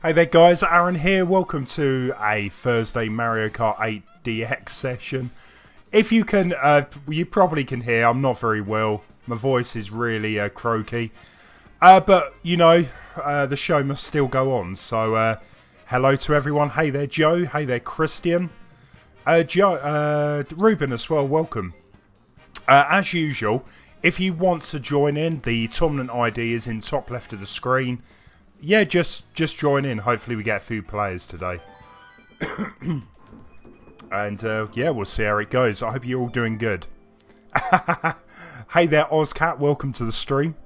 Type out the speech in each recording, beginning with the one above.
Hey there guys, Aaron here. Welcome to a Thursday Mario Kart 8 DX session. If you can, you probably can hear, I'm not very well. My voice is really croaky. But, you know, the show must still go on. So, hello to everyone. Hey there Joe. Hey there Christian. Ruben as well, welcome. As usual, if you want to join in, the tournament ID is in top left of the screen. Yeah, just join in. Hopefully we get a few players today. And yeah, we'll see how it goes. I hope you're all doing good. Hey there, Ozcat. Welcome to the stream.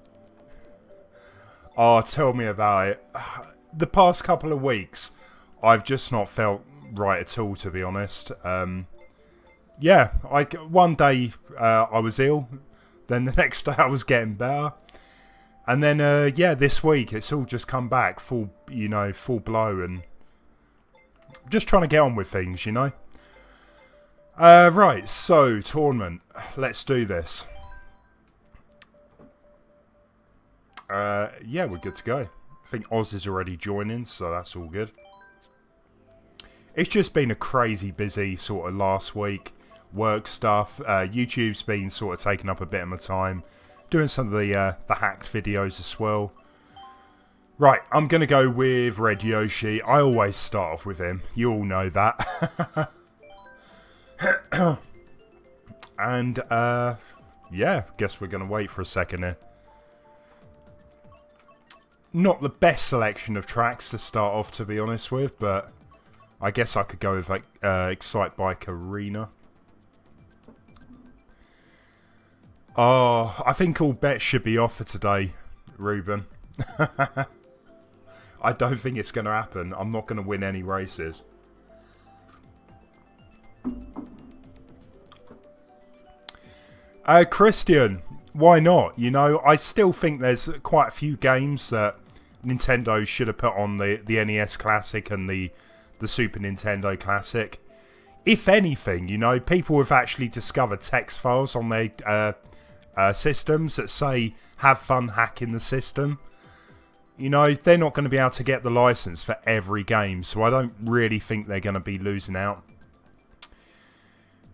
Oh, tell me about it. The past couple of weeks, I've just not felt right at all, to be honest. Yeah, one day I was ill. Then the next day I was getting better. And then, yeah, this week it's all just come back full, you know, full blow, and just trying to get on with things, you know. Right, so tournament, let's do this. Yeah, we're good to go. I think Oz is already joining, so that's all good. It's just been a crazy busy sort of last week, work stuff. YouTube's been sort of taking up a bit of my time. Doing some of the hacked videos as well. Right, I'm going to go with Red Yoshi. I always start off with him. You all know that. And, yeah, guess we're going to wait for a second here. Not the best selection of tracks to start off, to be honest with, but I guess I could go with like, Excite Bike Arena. Oh, I think all bets should be off for today, Ruben. I don't think it's going to happen. I'm not going to win any races. Christian, why not? You know, I still think there's quite a few games that Nintendo should have put on the NES Classic and the Super Nintendo Classic. If anything, you know, people have actually discovered text files on their systems that say have fun hacking the system. You know, they're not going to be able to get the license for every game, so I don't really think they're going to be losing out.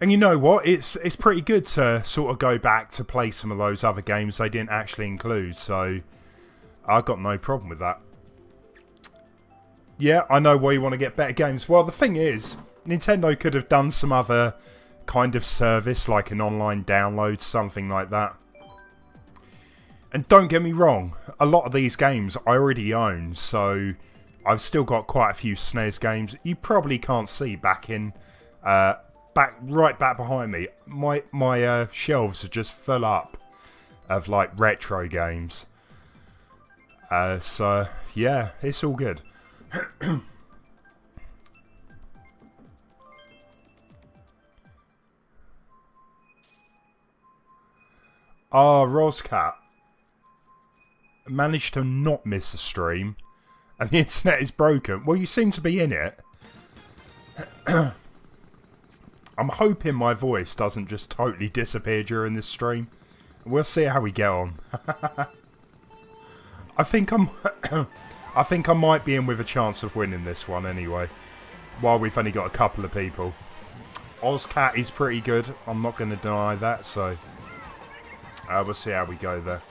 And you know what, it's pretty good to sort of go back to play some of those other games they didn't actually include, so I've got no problem with that. Yeah, I know why you want to get better games. Well, the thing is, Nintendo could have done some other kind of service, like an online download, something like that. And don't get me wrong, a lot of these games I already own, so I've still got quite a few SNES games. You probably can't see back in, right back behind me. My shelves are just full up of like retro games. So yeah, it's all good. Ah, Roscat managed to not miss a stream, and the internet is broken. Well, you seem to be in it. I'm hoping my voice doesn't just totally disappear during this stream. We'll see how we get on. I think I might be in with a chance of winning this one anyway. While we've only got a couple of people. Ozcat is pretty good. I'm not going to deny that, so we'll see how we go there.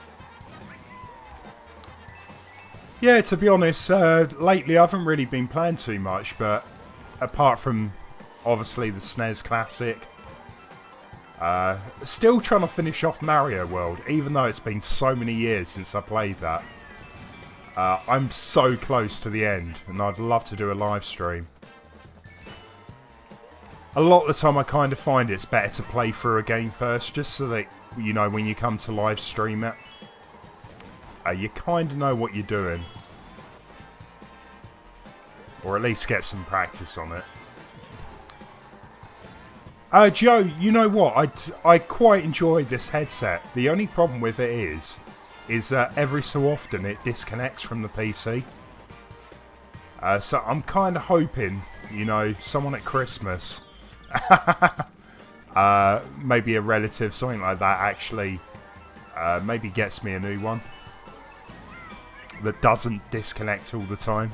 Yeah, to be honest, lately I haven't really been playing too much, but apart from obviously the SNES Classic, still trying to finish off Mario World, even though it's been so many years since I played that. I'm so close to the end, and I'd love to do a live stream. A lot of the time I kind of find it's better to play through a game first, just so that, you know, when you come to live stream it, you kind of know what you're doing. Or at least get some practice on it. Joe, you know what? I quite enjoy this headset. The only problem with it is that every so often it disconnects from the PC. So I'm kind of hoping, you know, someone at Christmas, maybe a relative, something like that, actually maybe gets me a new one that doesn't disconnect all the time.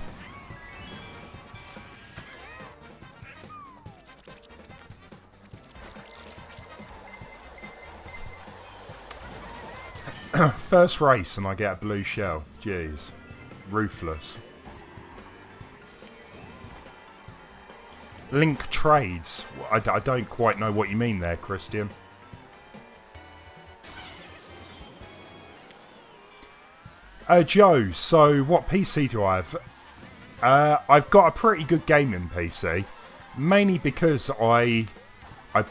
First race and I get a blue shell. Jeez. Ruthless. Link trades. I don't quite know what you mean there, Christian. Joe, so what PC do I have? I've got a pretty good gaming PC. Mainly because I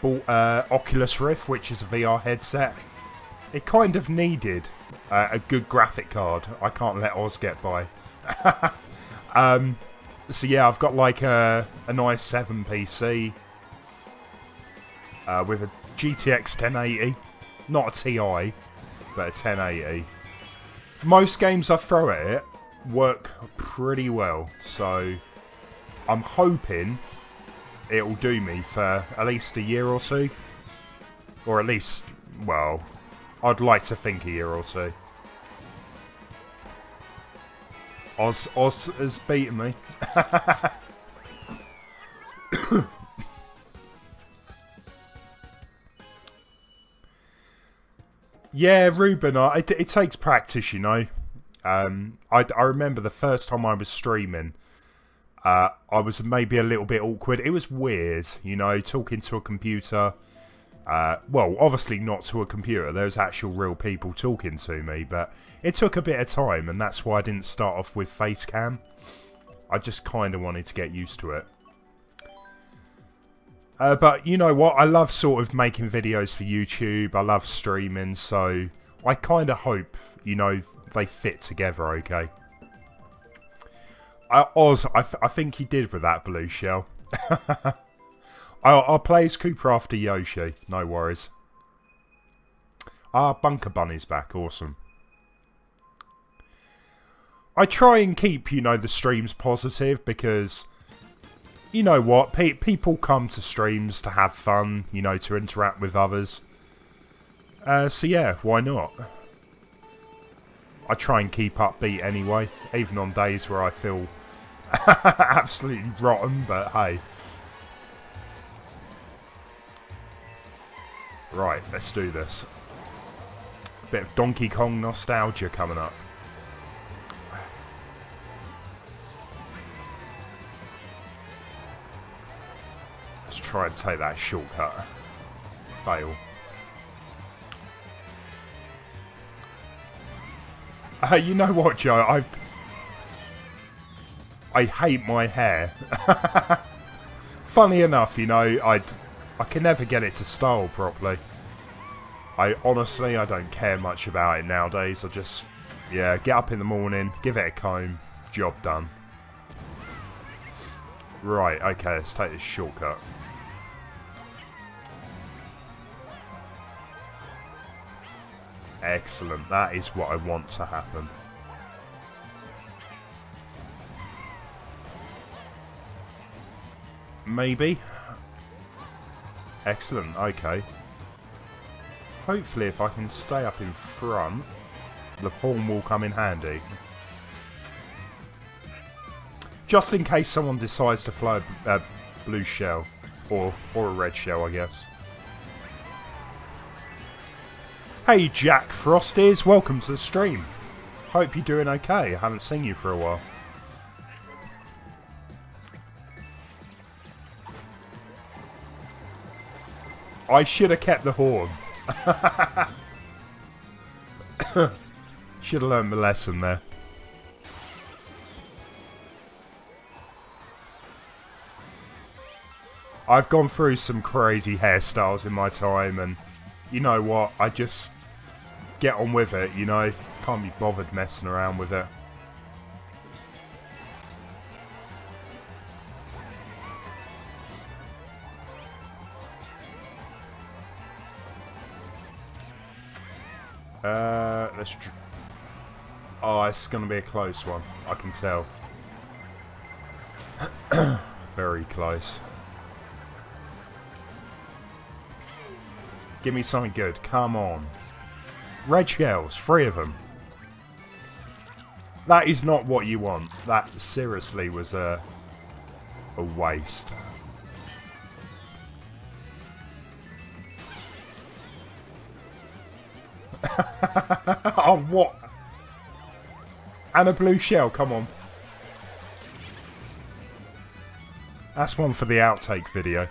bought Oculus Rift, which is a VR headset. It kind of needed a good graphic card. I can't let Oz get by. So yeah, I've got like an i7 PC with a GTX 1080. Not a Ti, but a 1080. Most games I throw at it work pretty well. So I'm hoping it'll do me for at least a year or two. Or at least, well, I'd like to think a year or two. Oz has beaten me. Yeah, Ruben, it takes practice, you know. I remember the first time I was streaming, I was maybe a little bit awkward. It was weird, you know, talking to a computer. Well, obviously not to a computer. There's actual real people talking to me, but it took a bit of time, and that's why I didn't start off with face cam. I just kind of wanted to get used to it. But you know what? I love sort of making videos for YouTube. I love streaming, so I kind of hope, you know, they fit together okay. Oz, I think he did with that blue shell. I'll play as Cooper after Yoshi. No worries. Bunker Bunny's back. Awesome. I try and keep, you know, the streams positive because, you know what, people come to streams to have fun, you know, to interact with others. So yeah, why not? I try and keep upbeat anyway, even on days where I feel absolutely rotten, but hey. Right, let's do this. Bit of Donkey Kong nostalgia coming up. Let's try and take that shortcut. Fail. You know what, Joe? I hate my hair. Funny enough, you know, I can never get it to style properly. Honestly, I don't care much about it nowadays. I just, yeah, get up in the morning, give it a comb, job done. Right, okay, let's take this shortcut. Excellent, that is what I want to happen. Maybe. Excellent, okay. Hopefully if I can stay up in front, the horn will come in handy. Just in case someone decides to fly a blue shell. Or a red shell, I guess. Hey Jack Frosties, welcome to the stream. Hope you're doing okay, I haven't seen you for a while. I should have kept the horn. Should have learned the lesson there. I've gone through some crazy hairstyles in my time, and you know what? I just get on with it, you know? Can't be bothered messing around with it. Let's... Oh, it's going to be a close one. I can tell. Very close. Give me something good. Come on. Red shells. 3 of them. That is not what you want. That seriously was a waste. Oh, what? And a blue shell, come on. That's one for the outtake video.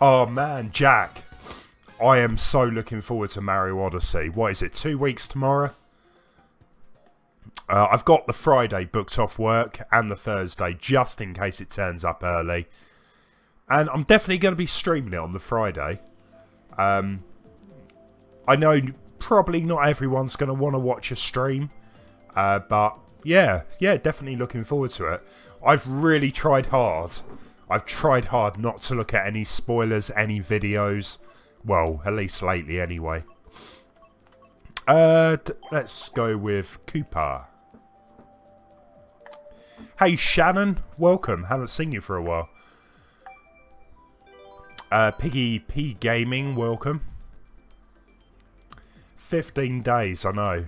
Oh man, Jack. I am so looking forward to Mario Odyssey. What is it, 2 weeks tomorrow? I've got the Friday booked off work and the Thursday just in case it turns up early. And I'm definitely going to be streaming it on the Friday. I know probably not everyone's going to want to watch a stream. But yeah, definitely looking forward to it. I've really tried hard. I've tried hard not to look at any spoilers, any videos. Well, at least lately anyway. Let's go with Cooper. Hey Shannon, welcome. Haven't seen you for a while. Piggy P Gaming, welcome. 15 days, I know.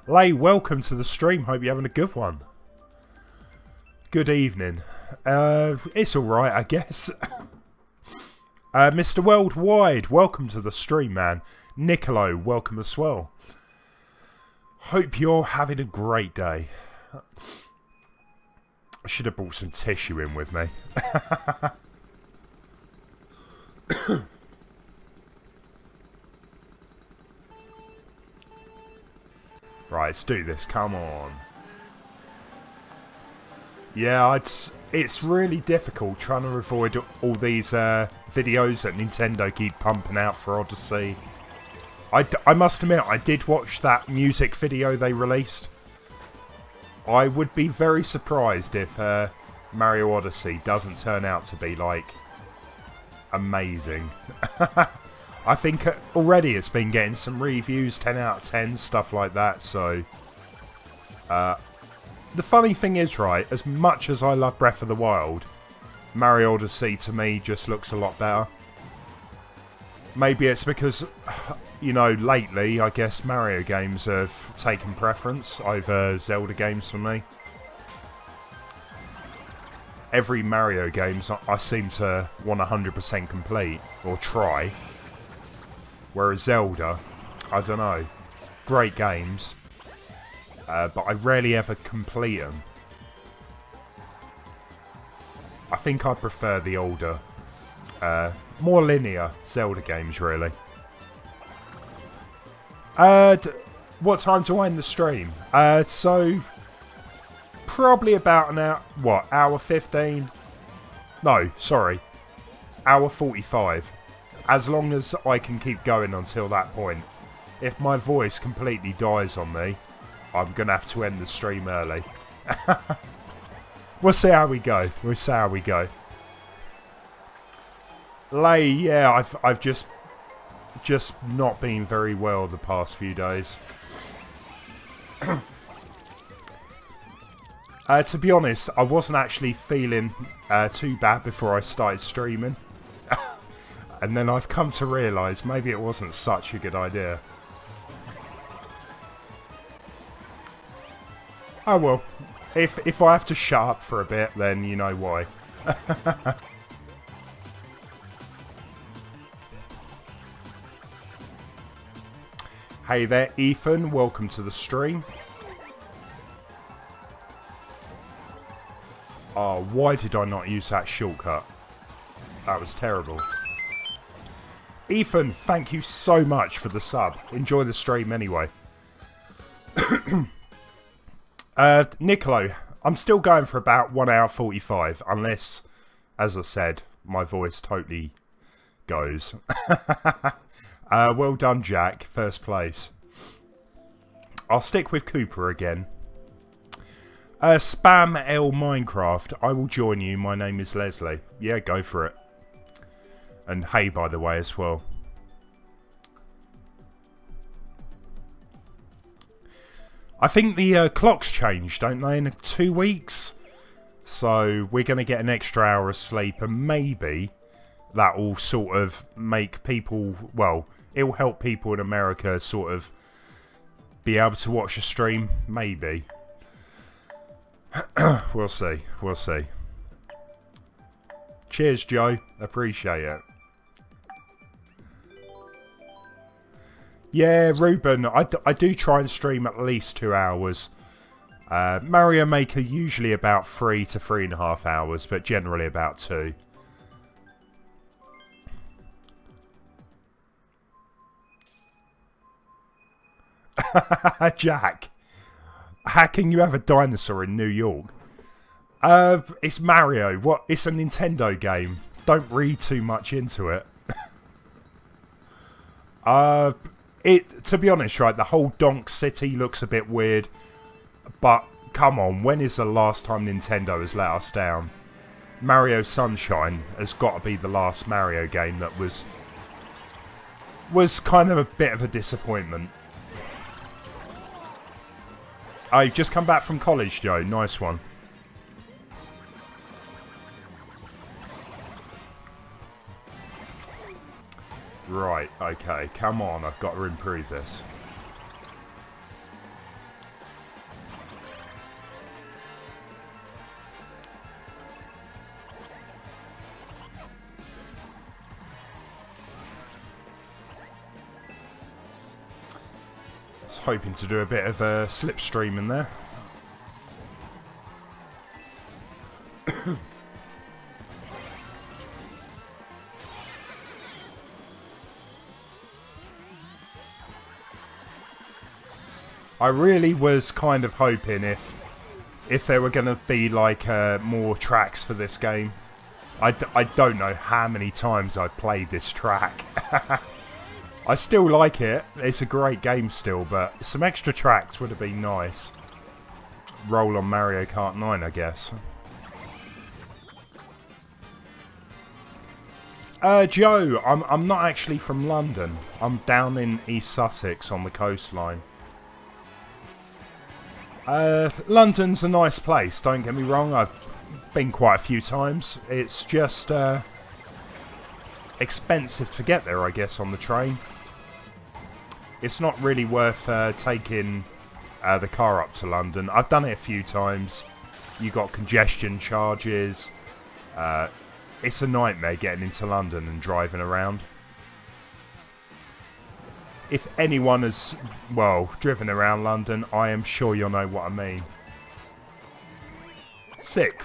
Lay, welcome to the stream. Hope you're having a good one. Good evening. It's alright, I guess. Mr. Worldwide, welcome to the stream, man. Nicolo, welcome as well. Hope you're having a great day. I should have brought some tissue in with me. Right, let's do this. Come on. Yeah, it's really difficult trying to avoid all these videos that Nintendo keep pumping out for Odyssey. I must admit, I did watch that music video they released. I would be very surprised if Mario Odyssey doesn't turn out to be, like, amazing. I think already it's been getting some reviews, 10 out of 10, stuff like that, so... the funny thing is, right, as much as I love Breath of the Wild, Mario Odyssey to me just looks a lot better. Maybe it's because, you know, lately, I guess Mario games have taken preference over Zelda games for me. Every Mario games I seem to want 100% complete, or try. Whereas Zelda, I don't know, great games, but I rarely ever complete them. I think I prefer the older, more linear Zelda games, really. What time do I end the stream? So, probably about an hour, what, hour 15? No, sorry, hour 45. As long as I can keep going until that point. If my voice completely dies on me, I'm going to have to end the stream early. We'll see how we go. We'll see how we go. Lay, yeah, I've just not been very well the past few days. To be honest, I wasn't actually feeling too bad before I started streaming. And then I've come to realise maybe it wasn't such a good idea. Oh well, if I have to shut up for a bit, then you know why. Hey there, Ethan. Welcome to the stream. Oh, why did I not use that shortcut? That was terrible. Ethan, thank you so much for the sub. Enjoy the stream anyway. Nicolo, I'm still going for about 1 hour 45, unless, as I said, my voice totally goes. Well done, Jack. First place. I'll stick with Cooper again. Spam L Minecraft. I will join you. My name is Leslie. Yeah, go for it. And hey, by the way, as well. I think the clocks change, don't they, in 2 weeks? So we're going to get an extra hour of sleep, and maybe that will sort of make people, well, it will help people in America sort of be able to watch a stream, maybe. We'll see, we'll see. Cheers, Joe. Appreciate it. Yeah, Ruben, I do try and stream at least 2 hours. Mario Maker usually about 3 to 3.5 hours, but generally about 2. Jack, how can you have a dinosaur in New York? It's Mario. What? It's a Nintendo game. Don't read too much into it. To be honest, right, the whole Donk City looks a bit weird. But, come on, when is the last time Nintendo has let us down? Mario Sunshine has got to be the last Mario game that was kind of a bit of a disappointment. Oh, you've just come back from college, Joe. Nice one. Right, okay, come on, I've got to improve this. I was hoping to do a bit of a slipstream in there. I really was kind of hoping if there were going to be like more tracks for this game. I don't know how many times I've played this track. I still like it. It's a great game still, but some extra tracks would have been nice. Roll on Mario Kart 9, I guess. Joe, I'm not actually from London. I'm down in East Sussex on the coastline. London's a nice place, don't get me wrong. I've been quite a few times. It's just expensive to get there, I guess, on the train. It's not really worth taking the car up to London. I've done it a few times. You got congestion charges. It's a nightmare getting into London and driving around. If anyone has, well, driven around London, I am sure you'll know what I mean. Sick.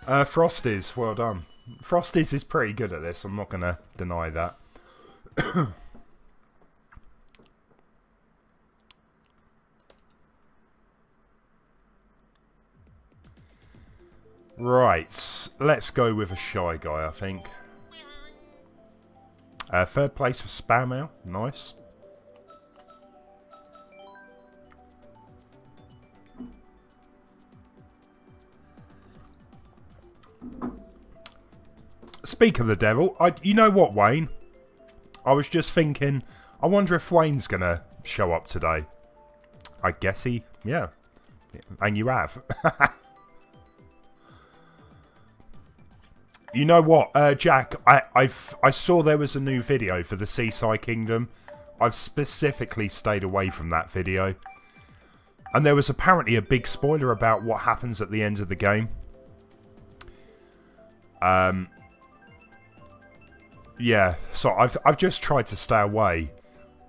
Frosties, well done. Frosties is pretty good at this, I'm not going to deny that. Right, let's go with a shy guy, I think. Third place for Spam Mail, nice. Speak of the devil, you know what, Wayne? I was just thinking, I wonder if Wayne's gonna show up today. I guess yeah. And you have. You know what, Jack, I saw there was a new video for the Seaside Kingdom. I've specifically stayed away from that video. And there was apparently a big spoiler about what happens at the end of the game. Yeah, so I've just tried to stay away.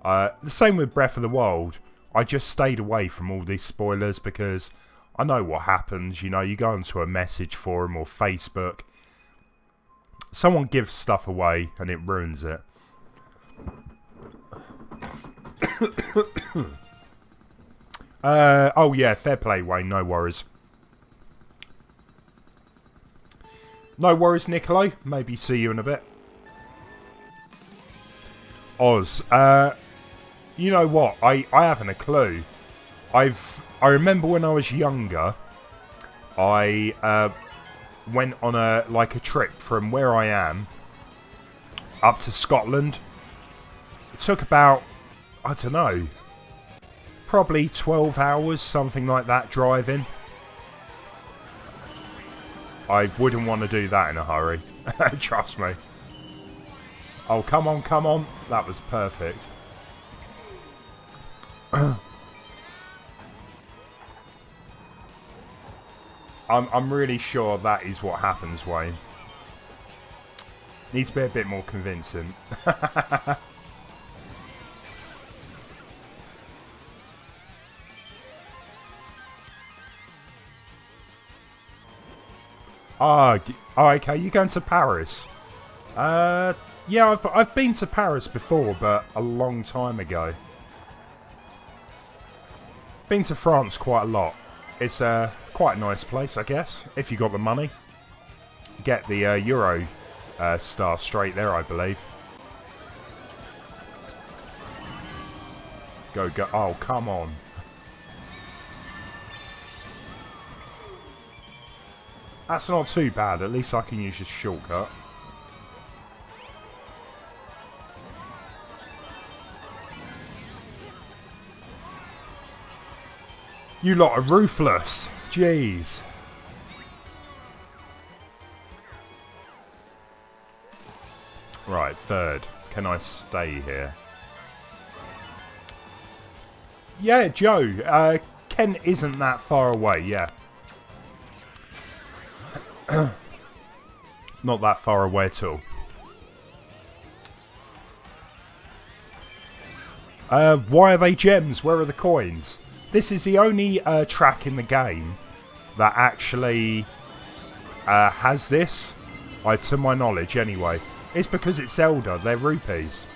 The same with Breath of the Wild. I just stayed away from all these spoilers because I know what happens. You know, you go onto a message forum or Facebook. Someone gives stuff away and it ruins it. Oh yeah, fair play, Wayne, no worries. No worries, Niccolo. Maybe see you in a bit. Oz, you know what? I haven't a clue. I remember when I was younger, I went on a trip from where I am up to Scotland. It took about, I don't know, probably 12 hours, something like that, driving. I wouldn't want to do that in a hurry. Trust me. Oh, come on, come on. That was perfect. I'm really sure that is what happens, Wayne. Needs to be a bit more convincing. Oh, okay, you're going to Paris. Yeah, I've been to Paris before, but a long time ago. Been to France quite a lot. It's quite a nice place, I guess, if you got the money. Get the Euro star straight there, I believe. Go. Oh, come on. That's not too bad. At least I can use this shortcut. You lot are ruthless. Jeez. Right, third. Can I stay here? Yeah, Joe. Kent isn't that far away, yeah. Not that far away at all. Why are they gems? Where are the coins? This is the only track in the game that actually has this, to my knowledge anyway. It's because it's Zelda, they're rupees.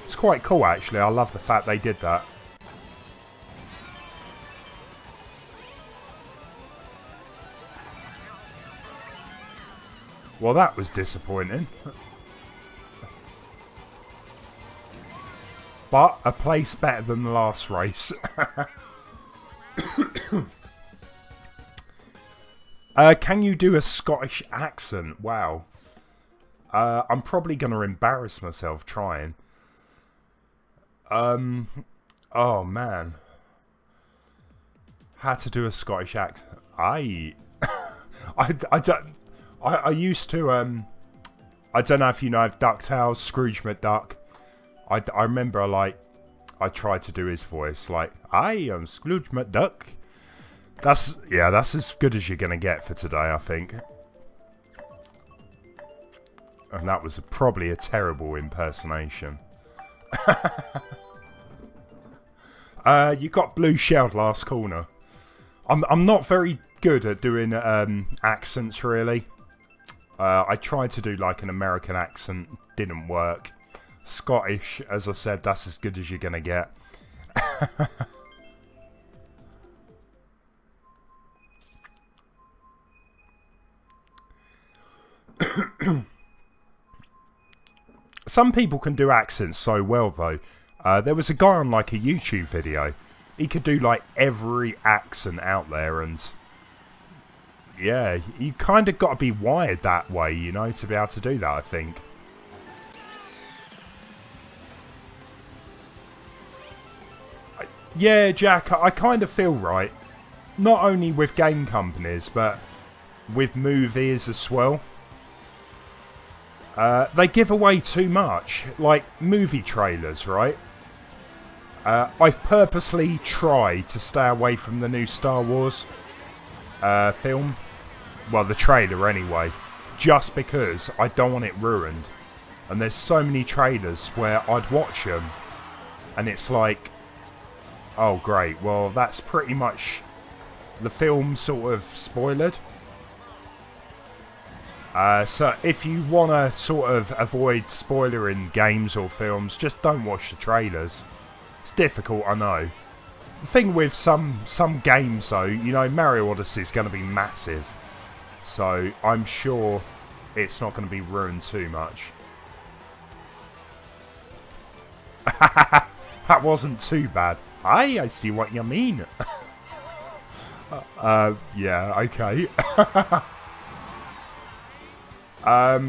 It's quite cool actually, I love the fact they did that. Well, that was disappointing. But a place better than the last race. Can you do a Scottish accent? Wow. I'm probably going to embarrass myself trying. Oh, man. How to do a Scottish accent? I used to, I don't know if you know of DuckTales, Scrooge McDuck. I remember, like, I tried to do his voice, like, I am Scrooge McDuck. That's as good as you're going to get for today, I think. And that was probably a terrible impersonation. You got blue shelled last corner. I'm not very good at doing accents, really. I tried to do like an American accent, didn't work. Scottish, as I said, that's as good as you're gonna get. Some people can do accents so well though. There was a guy on like a YouTube video. He could do like every accent out there, and yeah, you kind of got to be wired that way, you know, to be able to do that, I think. Yeah, Jack, I kind of feel right. Not only with game companies, but with movies as well. They give away too much. Like, movie trailers, right? I've purposely tried to stay away from the new Star Wars film. Well, the trailer anyway. Just because I don't want it ruined. And there's so many trailers where I'd watch them. And it's like, oh great, well that's pretty much the film sort of spoiled. So if you want to sort of avoid spoiling games or films, just don't watch the trailers. It's difficult, I know. The thing with some games though, you know, Mario Odyssey is going to be massive. So I'm sure it's not going to be ruined too much. That wasn't too bad. I see what you mean. Yeah, okay. Are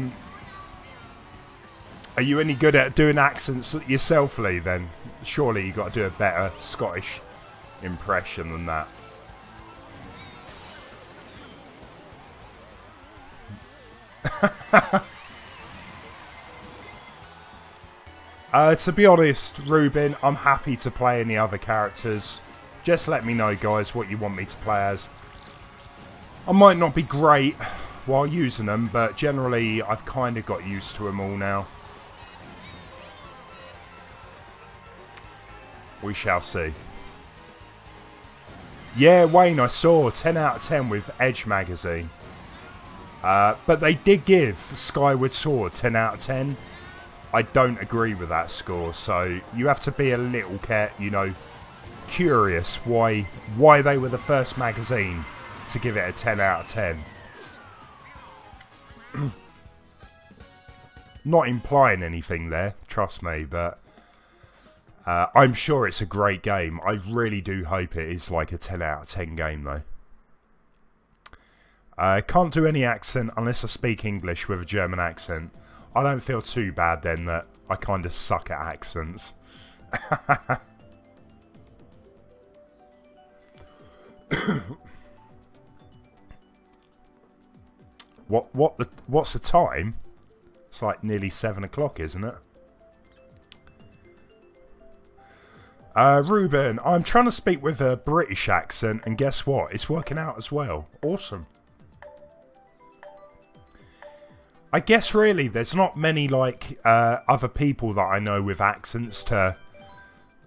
you any good at doing accents yourself, Lee, then? Surely you got to do a better Scottish impression than that. To be honest, Ruben, I'm happy to play any other characters. Just let me know, guys, what you want me to play as. I might not be great, while using them, but generally I've kind of got used to them all now. We shall see. Yeah, Wayne, I saw 10 out of 10 with Edge magazine. But they did give Skyward Sword 10 out of 10. I don't agree with that score, so you have to be a little curious why they were the first magazine to give it a 10 out of 10. Not implying anything there, trust me, but I'm sure it's a great game. I really do hope it is like a 10 out of 10 game though. I can't do any accent unless I speak English with a German accent. I don't feel too bad then that I kind of suck at accents. What's the time? It's like nearly 7 o'clock, isn't it? Ruben, I'm trying to speak with a British accent, and guess what? It's working out as well. Awesome. I guess really there's not many like other people that I know with accents to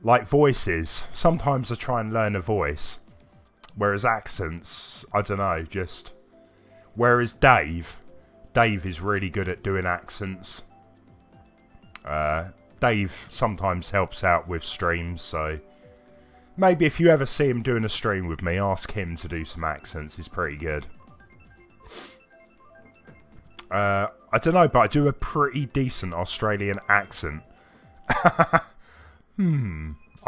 like voices. Sometimes I try and learn a voice, whereas accents, I don't know, just whereas Dave is really good at doing accents. Dave sometimes helps out with streams, so maybe if you ever see him doing a stream with me, ask him to do some accents. He's pretty good. I don't know, but I do a pretty decent Australian accent. I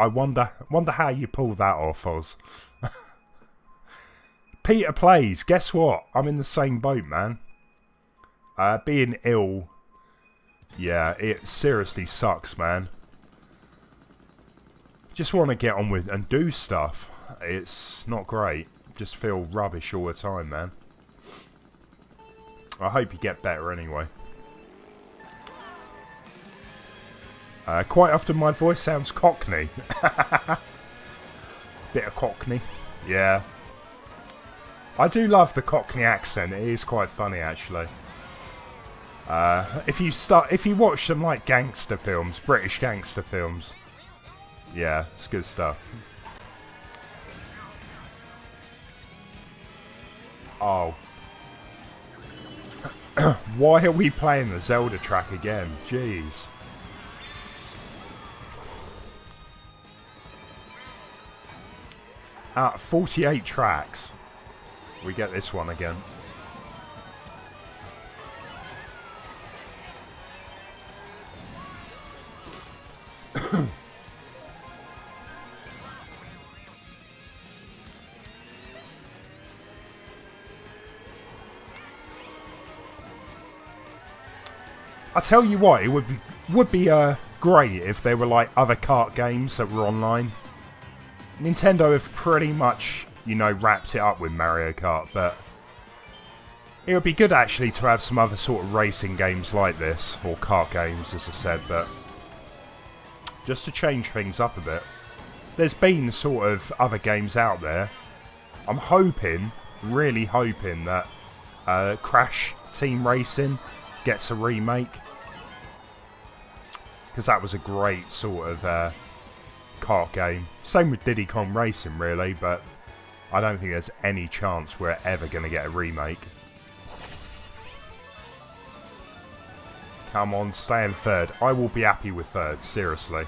wonder how you pull that off, Oz. Peter plays. Guess what? I'm in the same boat, man. Being ill, yeah, it seriously sucks, man. Just want to get on with and do stuff. It's not great. Just feel rubbish all the time, man. I hope you get better anyway. Quite often my voice sounds Cockney. Bit of Cockney. Yeah. I do love the Cockney accent. It is quite funny, actually. If you watch some like gangster films, British gangster films, yeah, it's good stuff. Oh. Why are we playing the Zelda track again? Jeez. Out of 48 tracks, we get this one again. I tell you what, it would be great if there were like other kart games that were online. Nintendo have pretty much, wrapped it up with Mario Kart, but it would be good actually to have some other sort of racing games like this, or kart games as I said, but just to change things up a bit. There's been sort of other games out there. I'm hoping, really hoping that Crash Team Racing gets a remake, because that was a great sort of kart game. Same with Diddy Kong Racing really, but I don't think there's any chance we're ever going to get a remake. Come on, stay in third. I will be happy with third, seriously.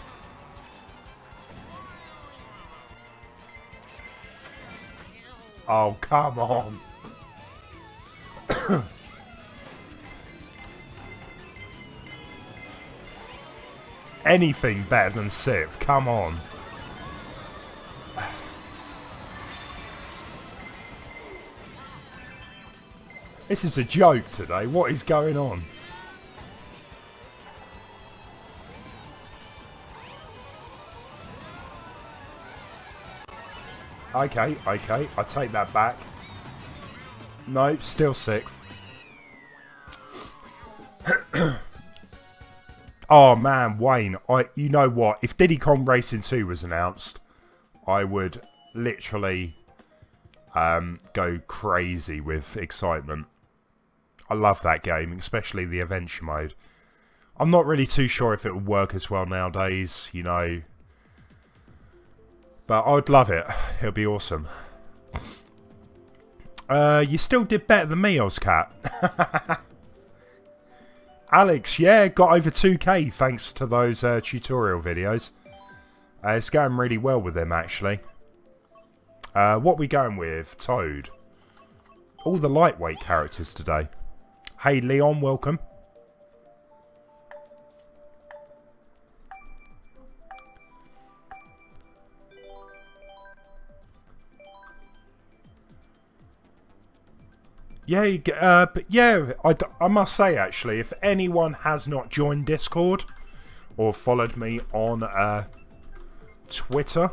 Oh, come on. Anything better than Civ, come on. This is a joke today, what is going on? Okay, I take that back. No, still sick. Oh man, Wayne, you know what? If Diddy Kong Racing 2 was announced, I would literally go crazy with excitement. I love that game, especially the adventure mode. I'm not really too sure if it would work as well nowadays, you know. But I would love it. It'll be awesome. You still did better than me, Ozcat. Alex, yeah, got over 2k thanks to those tutorial videos. It's going really well with them, actually. What we going with? Toad. All the lightweight characters today. Hey, Leon, welcome. Yeah, but yeah, I must say actually, if anyone has not joined Discord or followed me on Twitter,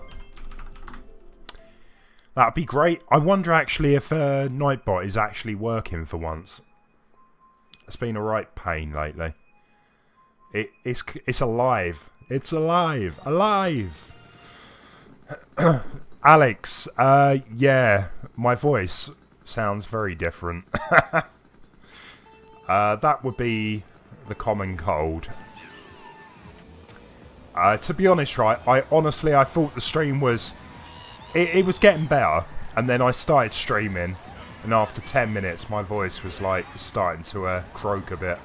that'd be great. I wonder actually if Nightbot is actually working for once. It's been a right pain lately. It's alive. It's alive. Alive. Alex, yeah, my voice sounds very different. That would be the common cold. To be honest, right, I thought the stream was... It was getting better, and then I started streaming, and after 10 minutes my voice was like starting to croak a bit.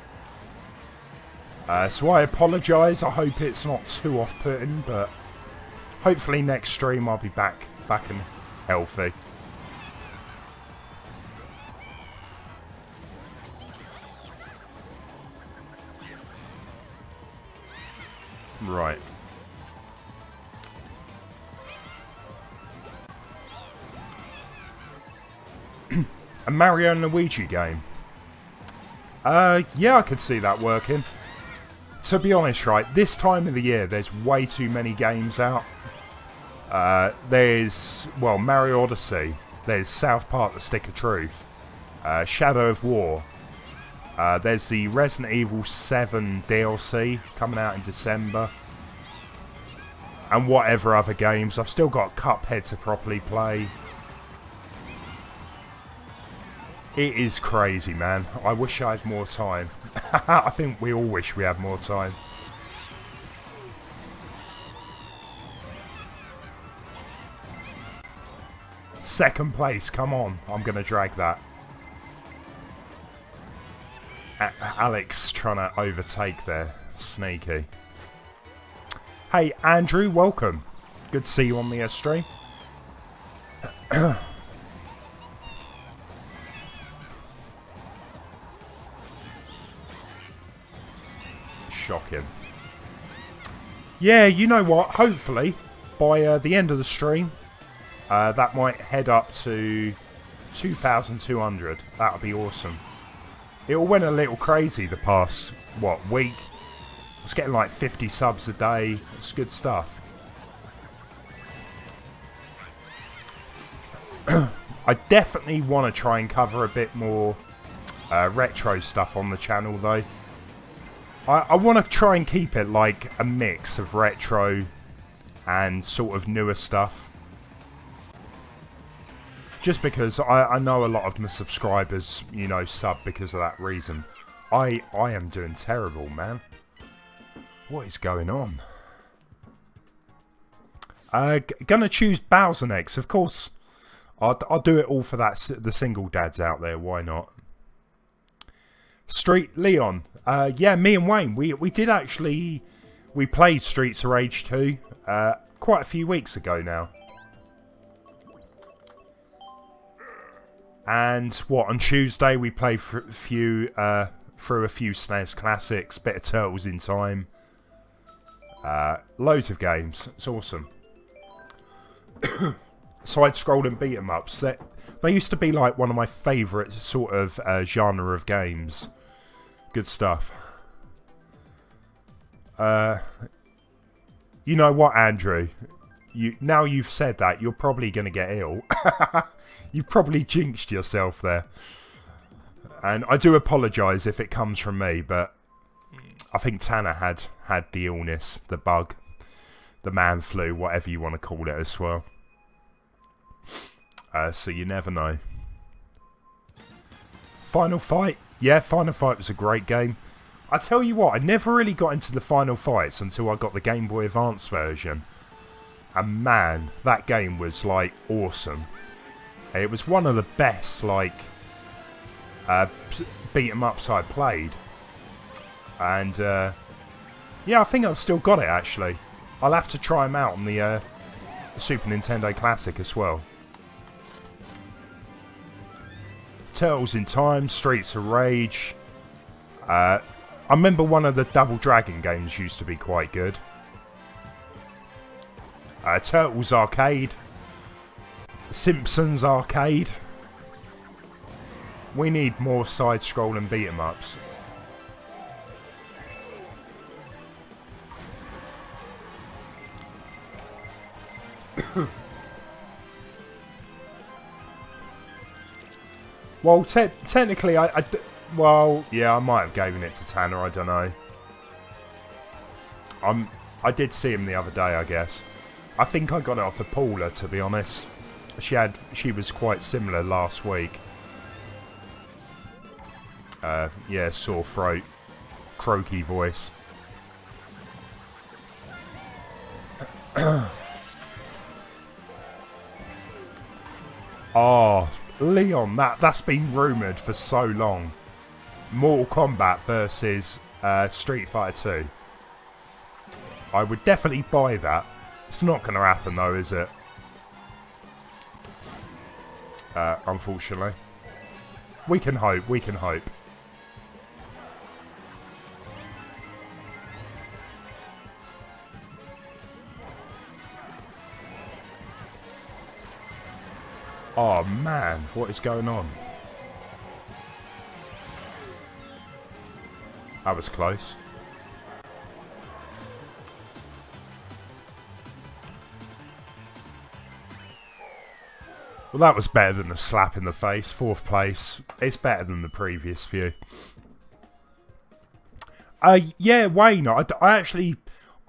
So I apologise, I hope it's not too off-putting, but hopefully next stream I'll be back and healthy. Right. A Mario and Luigi game. Yeah, I could see that working. To be honest, right, this time of the year, there's way too many games out. There's, well, Mario Odyssey. There's South Park: The Stick of Truth. Shadow of War. There's the Resident Evil 7 DLC coming out in December. And whatever other games. I've still got Cuphead to properly play. It is crazy, man. I wish I had more time. I think we all wish we had more time. Second place, come on. I'm going to drag that. Alex trying to overtake there. Sneaky. Hey, Andrew, welcome. Good to see you on the stream. Shocking. Yeah, you know what? Hopefully, by the end of the stream, that might head up to 2,200. That would be awesome. It all went a little crazy the past, what, week? It's getting like 50 subs a day. It's good stuff. I definitely want to try and cover a bit more retro stuff on the channel, though. I want to try and keep it like a mix of retro and sort of newer stuff. Just because I know a lot of my subscribers, you know, sub because of that reason. I am doing terrible, man. What is going on? Gonna choose Bowser next, of course. I'll do it all for that. The single dads out there, why not? Street Leon. Yeah, me and Wayne, we did actually... We played Streets of Rage 2 quite a few weeks ago now. And what, on Tuesday we played through a few SNES classics, bit of Turtles in Time. Loads of games. It's awesome. Side-scrolling beat-em-ups. They used to be like one of my favourite sort of genre of games. Good stuff. You know what, Andrew? Now you've said that, you're probably going to get ill. You've probably jinxed yourself there. And I do apologise if it comes from me, but I think Tanner had the illness, the bug, the man flu, whatever you want to call it as well. So you never know. Final fight. Yeah, Final Fight was a great game. I tell you what, I never really got into the Final Fights until I got the Game Boy Advance version. And man, that game was, like, awesome. It was one of the best, like, beat-em-ups I played. And, yeah, I think I've still got it, actually. I'll have to try them out on the Super Nintendo Classic as well. Turtles in Time, Streets of Rage. I remember one of the Double Dragon games used to be quite good. Turtles Arcade. Simpsons Arcade. We need more side-scrolling beat-em-ups. Well, technically, well, yeah, I might have given it to Tanner. I don't know. I did see him the other day, I guess. I think I got it off of Paula, to be honest. She was quite similar last week. Yeah, sore throat, croaky voice. Oh, Leon, that's been rumoured for so long. Mortal Kombat versus Street Fighter 2. I would definitely buy that. It's not going to happen though, is it? Unfortunately. We can hope, we can hope. Oh man, what is going on? That was close. Well, that was better than a slap in the face. 4th place. It's better than the previous few. Yeah, Wayne, I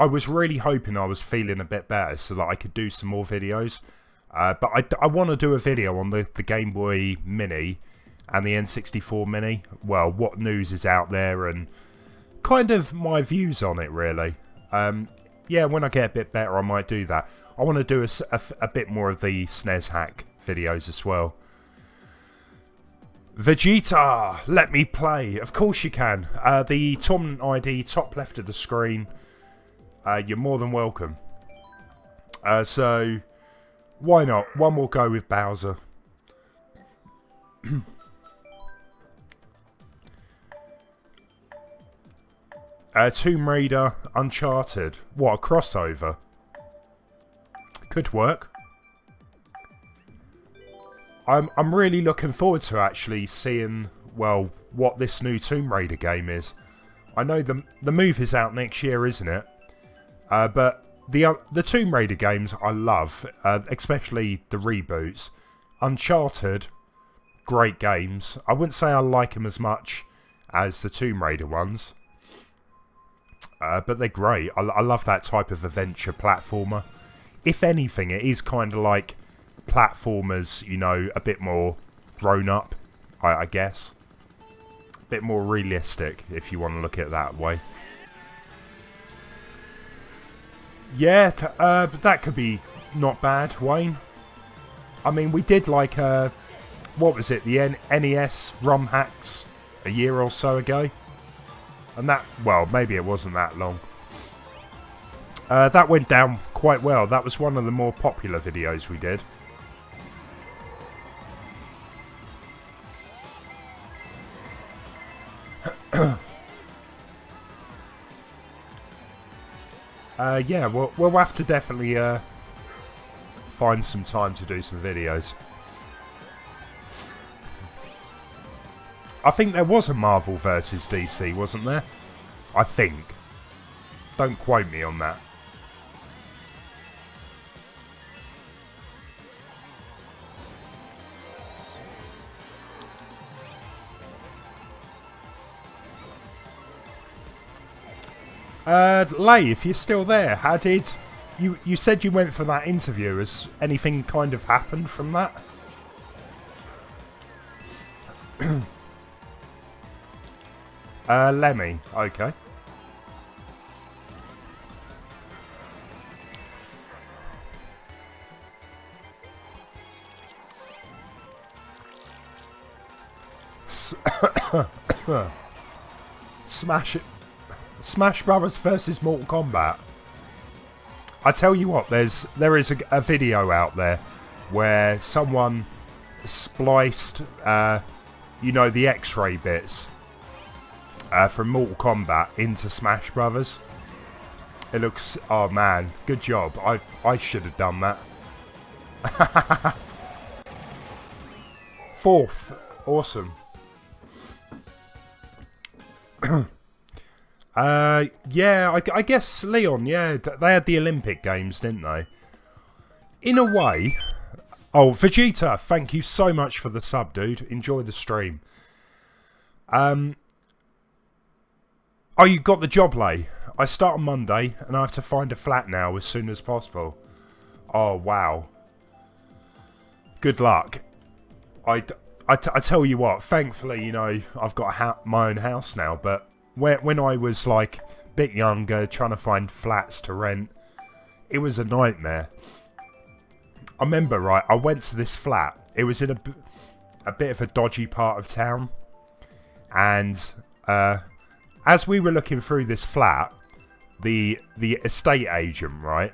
was really hoping I was feeling a bit better so that I could do some more videos. But I want to do a video on the Game Boy Mini and the N64 Mini. Well, what news is out there and kind of my views on it, really. Yeah, when I get a bit better, I might do that. I want to do a bit more of the SNES hack videos as well. Vegeta, let me play. Of course you can. The tournament ID, top left of the screen. You're more than welcome. So... why not? One more go with Bowser. Tomb Raider, Uncharted. What, a crossover? Could work. I'm really looking forward to actually seeing, well, what this new Tomb Raider game is. I know the move is out next year, isn't it? But the Tomb Raider games I love, especially the reboots. Uncharted, great games. I wouldn't say I like them as much as the Tomb Raider ones. But they're great. I love that type of adventure platformer. If anything, it is kind of like platformers, you know, a bit more grown up, I guess. A bit more realistic, if you want to look at it that way. Yeah, but that could be not bad, Wayne. I mean, we did like, what was it, the NES ROM hacks a year or so ago. And that, well, maybe it wasn't that long. That went down quite well. That was one of the more popular videos we did. Yeah, we'll have to definitely find some time to do some videos. I think there was a Marvel versus DC, wasn't there? I think. Don't quote me on that. Lay, if you're still there, how did... You said you went for that interview. Has anything kind of happened from that? Lemmy. Okay. Smash Brothers versus Mortal Kombat. I tell you what, there is a video out there where someone spliced, you know, the X-ray bits from Mortal Kombat into Smash Brothers. It looks, oh man, good job. I should have done that. 4th, awesome. Yeah, I guess Leon, yeah, they had the Olympic Games, didn't they? In a way. Oh, Vegeta, thank you so much for the sub, dude. Enjoy the stream. Oh, you got the job, Lay. I start on Monday, and I have to find a flat now as soon as possible. Oh, wow. Good luck. I tell you what, thankfully, you know, I've got my own house now, but when I was, like, a bit younger, trying to find flats to rent, it was a nightmare. I remember, right, I went to this flat. It was in a bit of a dodgy part of town. And as we were looking through this flat, the estate agent, right,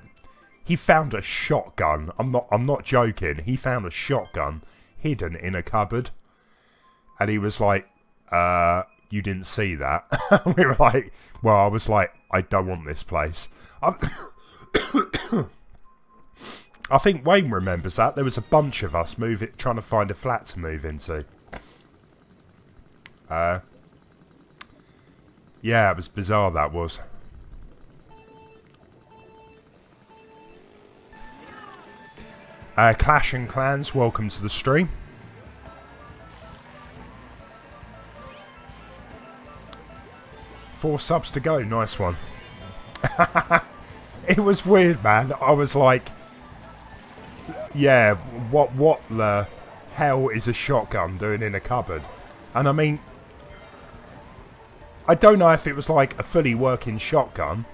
he found a shotgun. I'm not joking. He found a shotgun hidden in a cupboard. And he was like, you didn't see that? We were like, well, I was like, I don't want this place. I think Wayne remembers that. There was a bunch of us trying to find a flat to move into. Yeah, it was bizarre, that was. Clash and Clans, welcome to the stream. Four subs to go, nice one. It was weird, man. I was like, yeah, what the hell is a shotgun doing in a cupboard? And I mean, I don't know if it was like a fully working shotgun.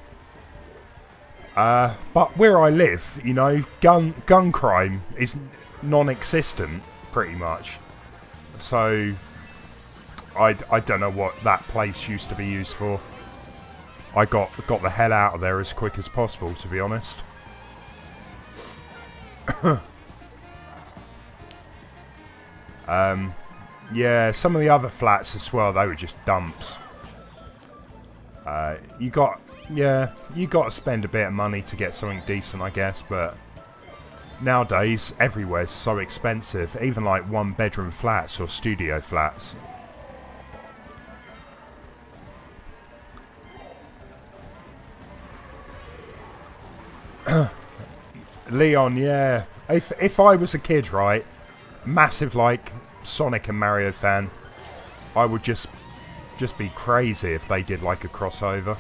But where I live, you know, gun crime is non-existent, pretty much. So I don't know what that place used to be used for. I got the hell out of there as quick as possible, to be honest. Yeah, some of the other flats as well, they were just dumps. You got to spend a bit of money to get something decent, I guess, but nowadays everywhere's so expensive, even like one-bedroom flats or studio flats. Leon, yeah. If I was a kid, right, massive like Sonic and Mario fan, I would just be crazy if they did like a crossover.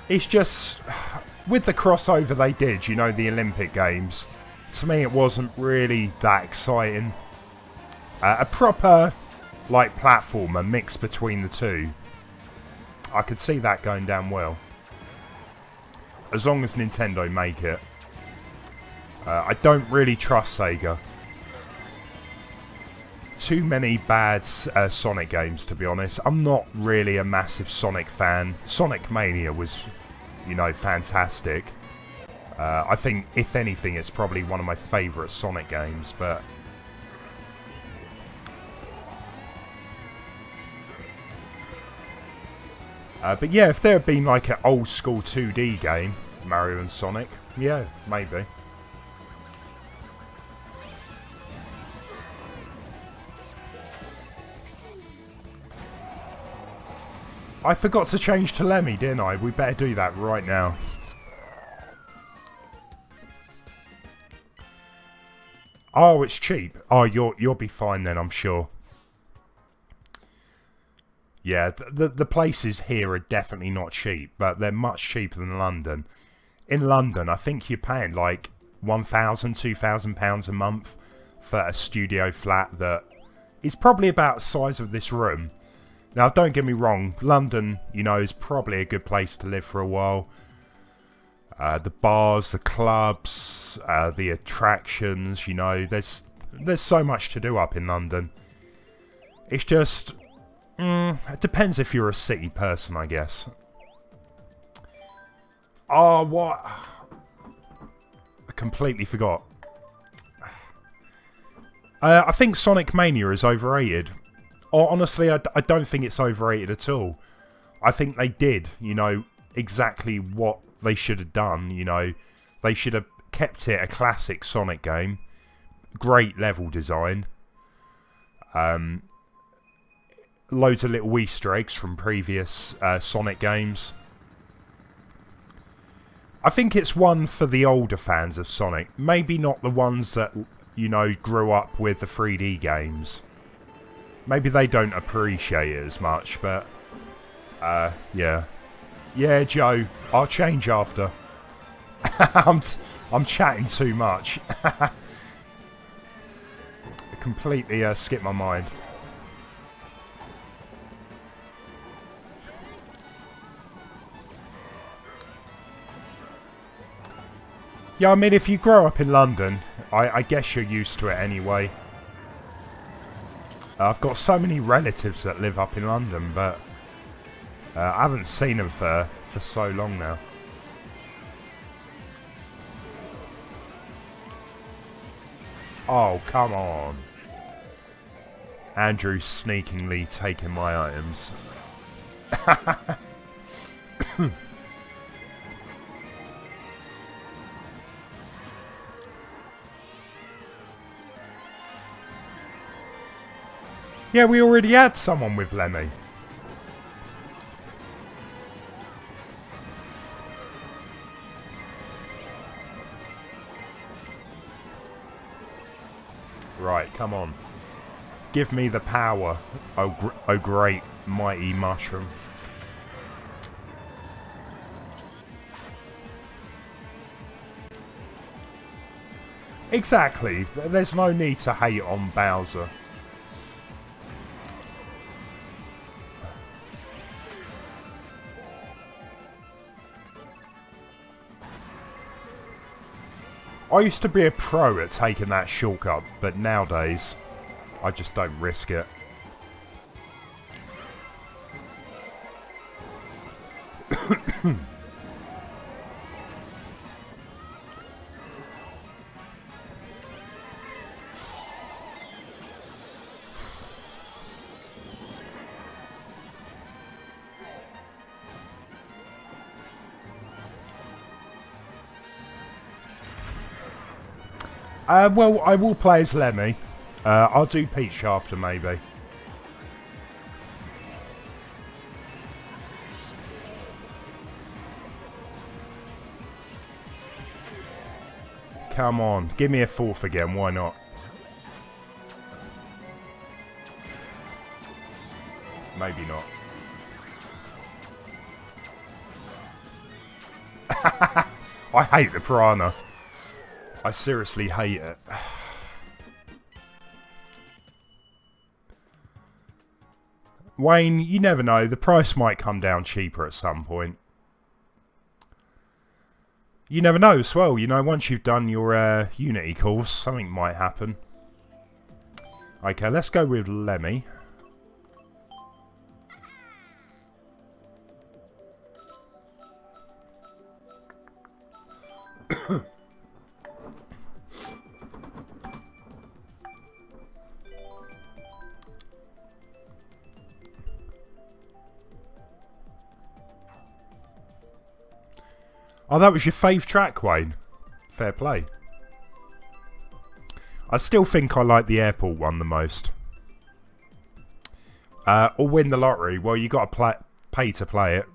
It's just, with the crossover they did, you know, the Olympic Games, to me it wasn't really that exciting. A proper, like, platformer mixed between the two, I could see that going down well. As long as Nintendo make it. I don't really trust Sega. Too many bad Sonic games, to be honest. I'm not really a massive Sonic fan. Sonic Mania was, you know, fantastic. I think, if anything, it's probably one of my favourite Sonic games, but yeah, if there had been like an old school 2D game, Mario and Sonic, yeah, maybe. I forgot to change to Lemmy, didn't I? We better do that right now. Oh, it's cheap. Oh, you'll be fine then, I'm sure. Yeah, the places here are definitely not cheap, but they're much cheaper than London. In London, I think you're paying like £1,000, £2,000 a month for a studio flat that is probably about the size of this room. Now, don't get me wrong, London, you know, is probably a good place to live for a while. The bars, the clubs, the attractions, you know, there's so much to do up in London. It's just, it depends if you're a city person, I guess. Oh, what? I completely forgot. I think Sonic Mania is overrated. Honestly, I don't think it's overrated at all. I think they did, you know, exactly what they should have done, you know. They should have kept it a classic Sonic game. Great level design. Loads of little Easter eggs from previous Sonic games. I think it's one for the older fans of Sonic. Maybe not the ones that, you know, grew up with the 3D games. Maybe they don't appreciate it as much, but... yeah. Yeah, Joe, I'll change after. I'm chatting too much. I completely skipped my mind. Yeah, I mean, if you grow up in London, I guess you're used to it anyway. I've got so many relatives that live up in London, but I haven't seen them for so long now. Oh, come on. Andrew's sneakingly taking my items. Yeah, we already had someone with Lemmy. Right, come on. Give me the power, oh great mighty mushroom. Exactly. There's no need to hate on Bowser. I used to be a pro at taking that shortcut, but nowadays, I just don't risk it. Well, I will play as Lemmy. I'll do Peach after, maybe. Come on, give me a fourth again, why not? Maybe not. I hate the piranha. I seriously hate it. Wayne, you never know. The price might come down cheaper at some point. You never know as well. You know, once you've done your Unity course, something might happen. Okay, let's go with Lemmy. Oh, that was your fave track, Wayne. Fair play. I still think I like the airport one the most. Or win the lottery. Well, you got to pay to play it.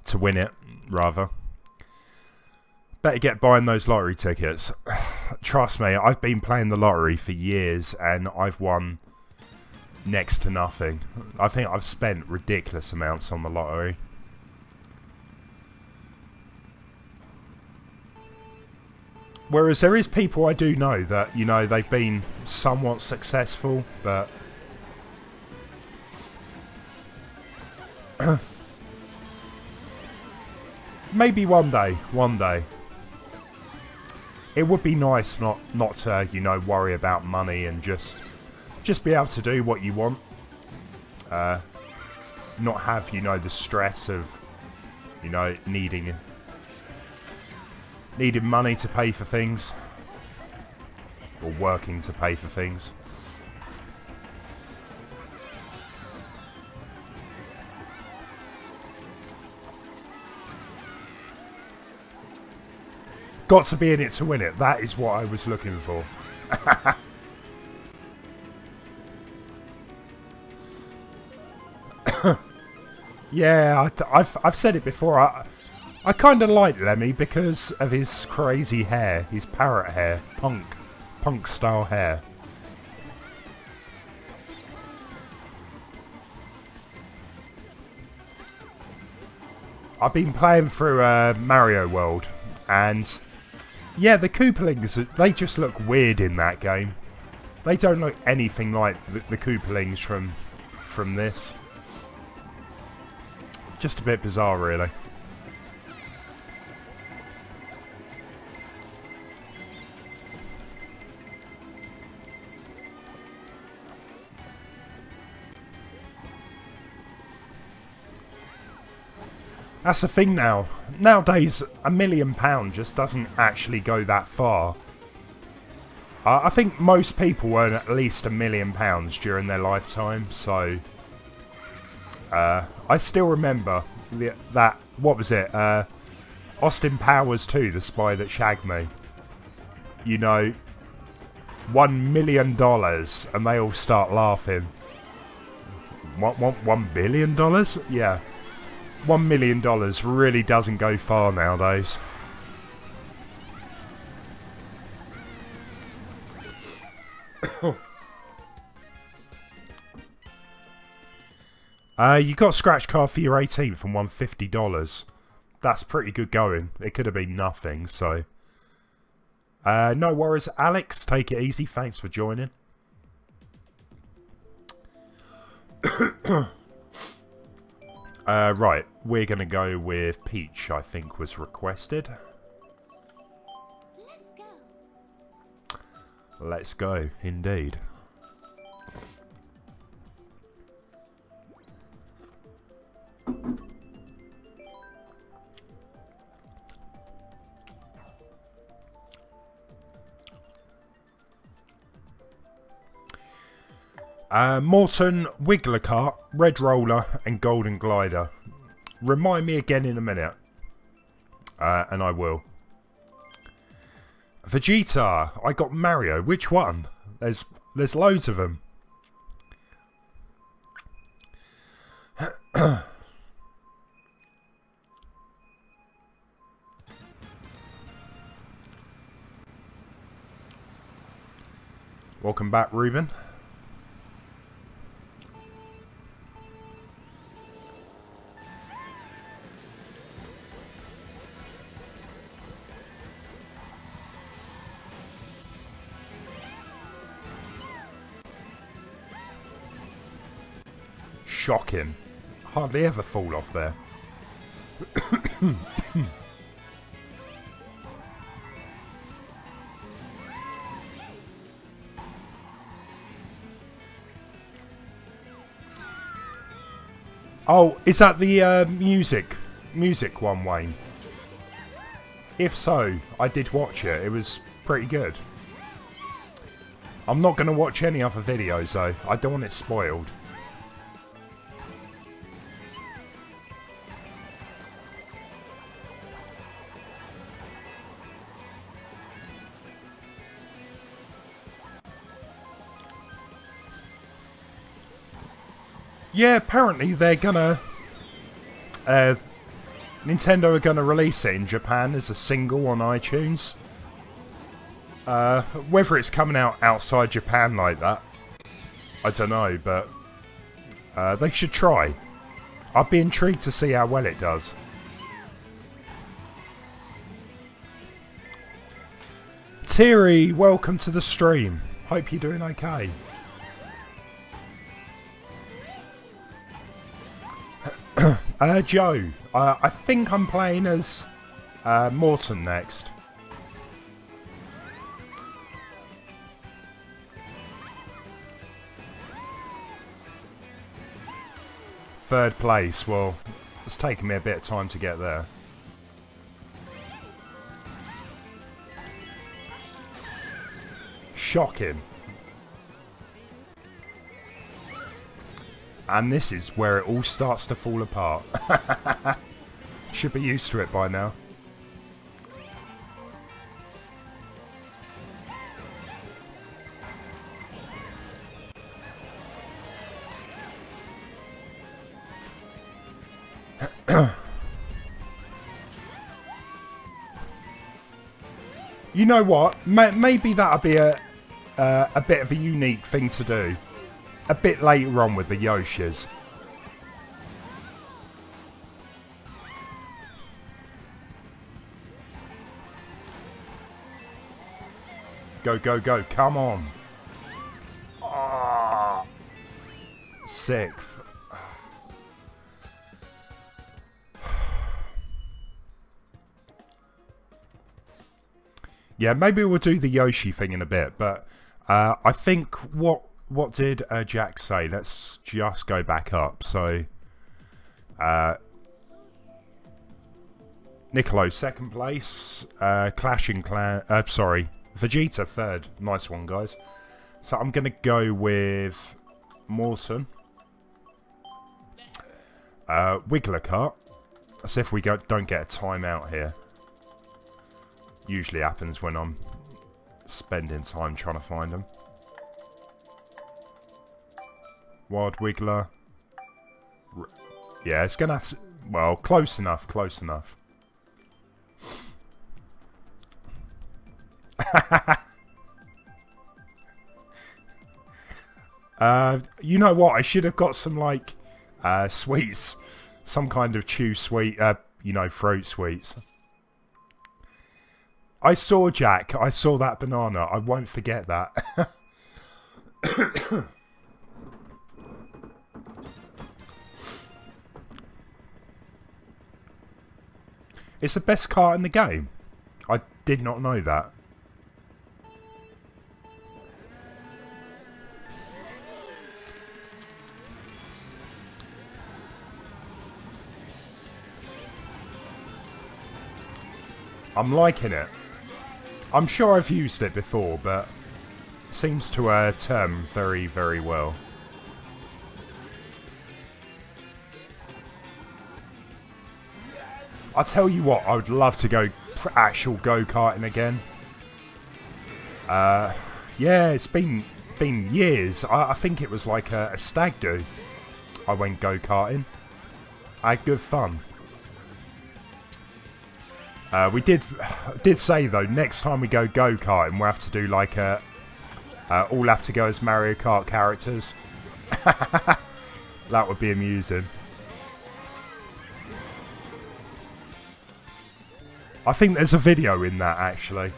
To win it, rather. Better get buying those lottery tickets. Trust me, I've been playing the lottery for years and I've won next to nothing. I think I've spent ridiculous amounts on the lottery. Whereas there is people I do know that, you know, they've been somewhat successful, but maybe one day. One day. It would be nice not to, you know, worry about money and just be able to do what you want. Not have, you know, the stress of, you know, needing money to pay for things. Or working to pay for things. Got to be in it to win it. That is what I was looking for. Yeah, I've said it before. I kind of like Lemmy because of his crazy hair, his parrot hair, punk style hair. I've been playing through Mario World, and yeah, the Koopalings, they just look weird in that game. They don't look anything like the Koopalings from this. Just a bit bizarre, really. That's the thing now. Nowadays, £1 million just doesn't actually go that far. I think most people earn at least £1 million during their lifetime, so... I still remember that, what was it, Austin Powers 2, The Spy That Shagged Me. You know, $1 million, and they all start laughing. What, $1 billion? Yeah. $1 million really doesn't go far nowadays. You got a scratch card for your 18th and won $50. That's pretty good going. It could have been nothing, so... no worries, Alex. Take it easy. Thanks for joining. Right, we're going to go with Peach, I think was requested. Let's go, indeed. Morton, Wiggler Kart, Red Roller and Golden Glider. Remind me again in a minute. And I will. Vegeta, I got Mario. Which one? There's loads of them. Welcome back, Ruben. Shocking. Hardly ever fall off there. Oh, is that the music one, Wayne? If so, I did watch it. It was pretty good. I'm not going to watch any other videos though. I don't want it spoiled. Yeah, apparently they're gonna... Nintendo are gonna release it in Japan as a single on iTunes. Whether it's coming out outside Japan like that, I don't know, but they should try. I'd be intrigued to see how well it does. Thierry, welcome to the stream. Hope you're doing okay. Joe. I think I'm playing as Morton next. Third place. Well, it's taken me a bit of time to get there. Shocking. And this is where it all starts to fall apart. Should be used to it by now. You know what? Maybe that'll be a bit of a unique thing to do. A bit later on with the Yoshis. Go, go, go. Come on. Oh, sick. Yeah, maybe we'll do the Yoshi thing in a bit, but I think what did Jack say? Let's just go back up. So, Niccolo second place, Clashing Clan. Sorry, Vegeta third. Nice one, guys. So I'm gonna go with Morton, Wiggler Kart. Let's see if we don't get a timeout here. Usually happens when I'm spending time trying to find them. Wild Wiggler. Yeah, it's gonna have to, well, close enough, close enough. You know what? I should have got some, like, sweets. Some kind of chew sweet, you know, fruit sweets. I saw Jack. I saw that banana. I won't forget that. It's the best car in the game. I did not know that. I'm liking it. I'm sure I've used it before, but it seems to turn very, very well. I'll tell you what, I would love to go actual go-karting again. Yeah, it's been years. I think it was like a stag do. I went go-karting. I had good fun. We did say though, next time we go go-karting, we'll have to do like all have to go as Mario Kart characters. That would be amusing. I think there's a video in that actually.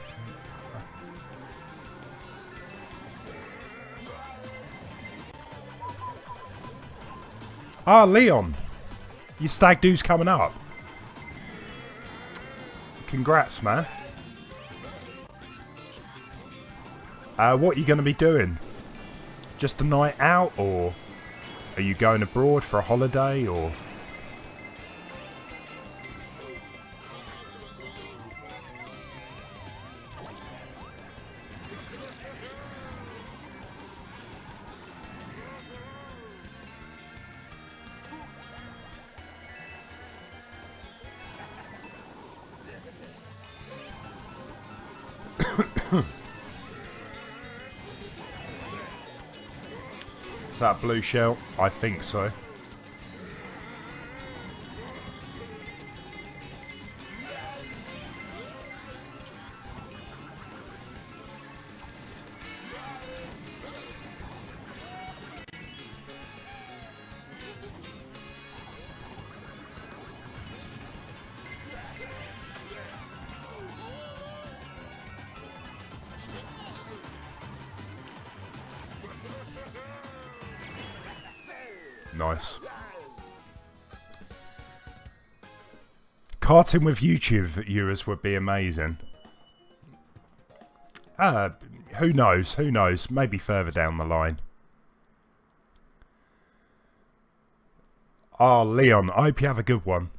Ah, Leon, your stag do's coming up. Congrats, man. What are you going to be doing? Just a night out, or are you going abroad for a holiday, or? Is that a blue shell? I think so. Nice. Karting with YouTube viewers would be amazing. Who knows? Who knows? Maybe further down the line. Oh, Leon, I hope you have a good one.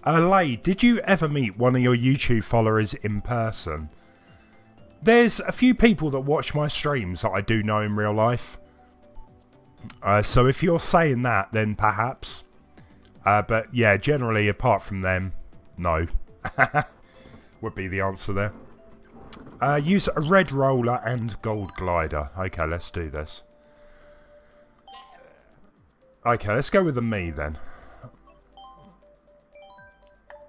Lay, did you ever meet one of your YouTube followers in person? There's a few people that watch my streams that I do know in real life. So if you're saying that, then perhaps. But yeah, generally, apart from them, no. Would be the answer there. Use a red roller and gold glider. Okay, let's do this. Okay, let's go with the me then.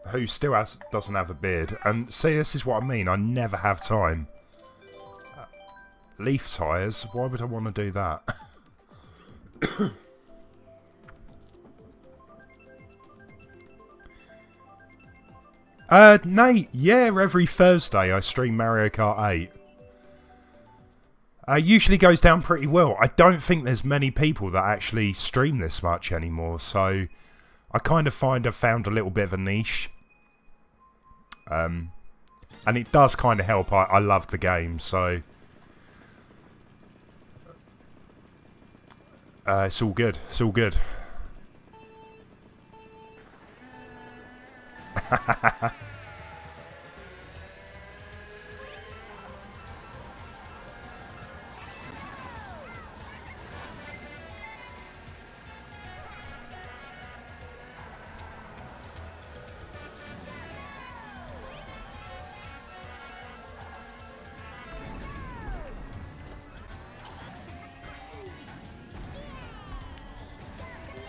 Who still doesn't have a beard. And see, this is what I mean. I never have time. Leaf tyres? Why would I want to do that? Nate, yeah, every Thursday I stream Mario Kart 8. Usually goes down pretty well. I don't think there's many people that actually stream this much anymore, so I kind of find I've found a little bit of a niche. And it does kind of help. I love the game, so it's all good. It's all good.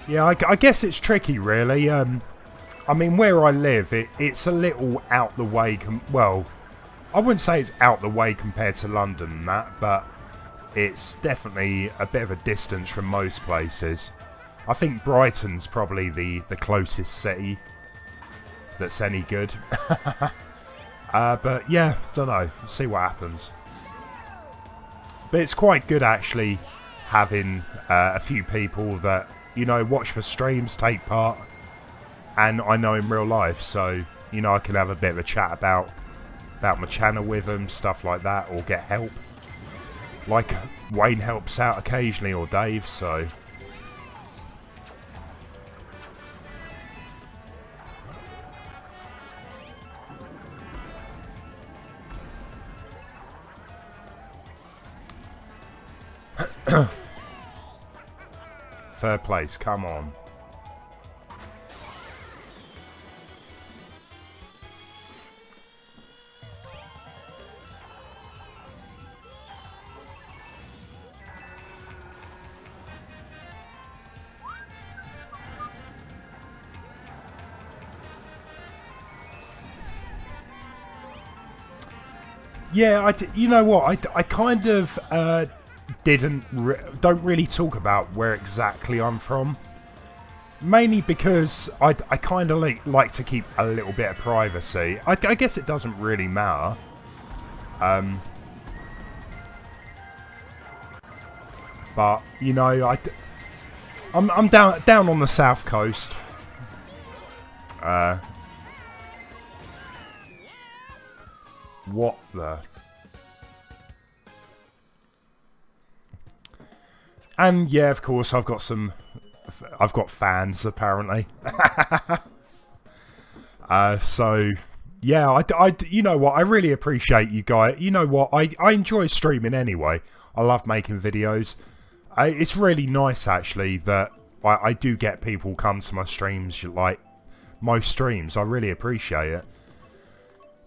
Yeah, I guess it's tricky, really. I mean, where I live, it's a little out the way. Well, I wouldn't say it's out the way compared to London and that, but it's definitely a bit of a distance from most places. I think Brighton's probably the closest city that's any good. But yeah, don't know. See what happens. But it's quite good, actually, having a few people that, you know, watch my streams, take part, and I know in real life, so, you know, I can have a bit of a chat about my channel with them, stuff like that, or get help. Like, Wayne helps out occasionally, or Dave, so... Third place, come on. Yeah, you know what? I kind of don't really talk about where exactly I'm from, mainly because I kind of like to keep a little bit of privacy. I guess it doesn't really matter. But you know, I'm down on the south coast. What the? And yeah, of course, I've got fans apparently. So yeah, you know what? I really appreciate you guys. You know what? I enjoy streaming anyway. I love making videos. It's really nice actually that I do get people come to my streams, like most streams. I really appreciate it.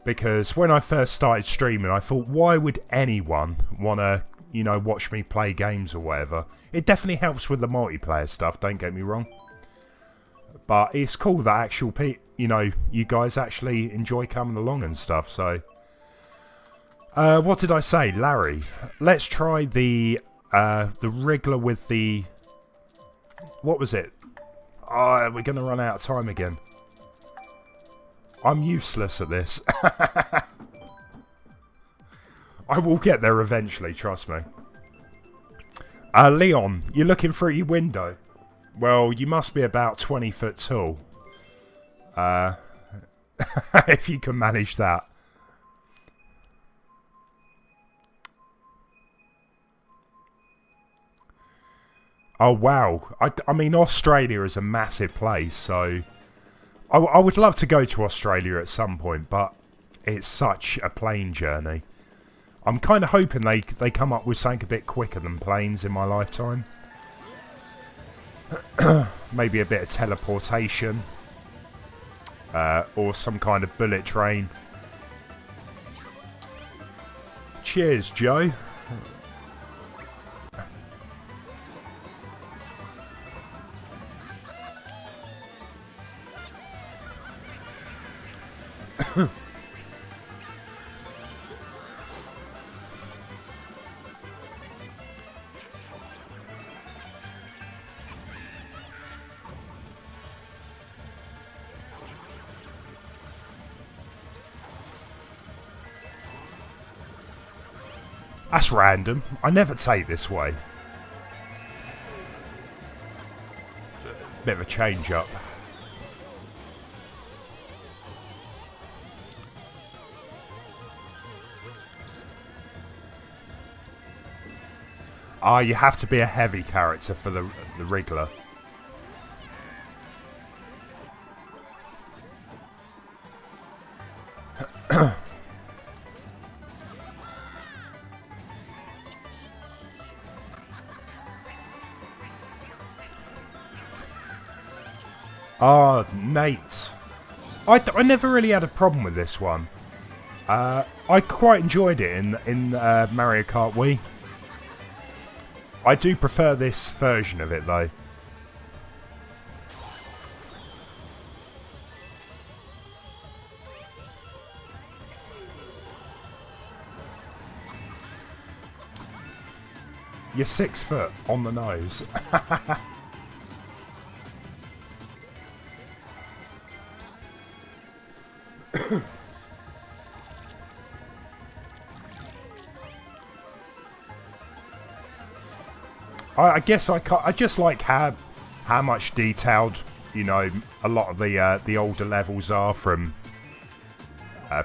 Because when I first started streaming, I thought, why would anyone want to, you know, watch me play games or whatever? It definitely helps with the multiplayer stuff, don't get me wrong. But it's cool that you know, you guys actually enjoy coming along and stuff, so... what did I say? Larry. Let's try the Wriggler with the... What was it? Oh, we're going to run out of time again. I'm useless at this. I will get there eventually, trust me. Leon, you're looking through your window. Well, you must be about 20 foot tall. If you can manage that. Oh, wow. I mean, Australia is a massive place, so... I would love to go to Australia at some point, but it's such a plane journey. I'm kind of hoping they come up with something a bit quicker than planes in my lifetime. Maybe a bit of teleportation. Or some kind of bullet train. Cheers, Joe. That's random. I never take this way. Bit of a change up. Ah, you have to be a heavy character for the Wriggler. Ah, Nate. I never really had a problem with this one. I quite enjoyed it in Mario Kart Wii. I do prefer this version of it though. You're 6 foot on the nose. I guess I just like how much detailed, you know, a lot of the older levels are from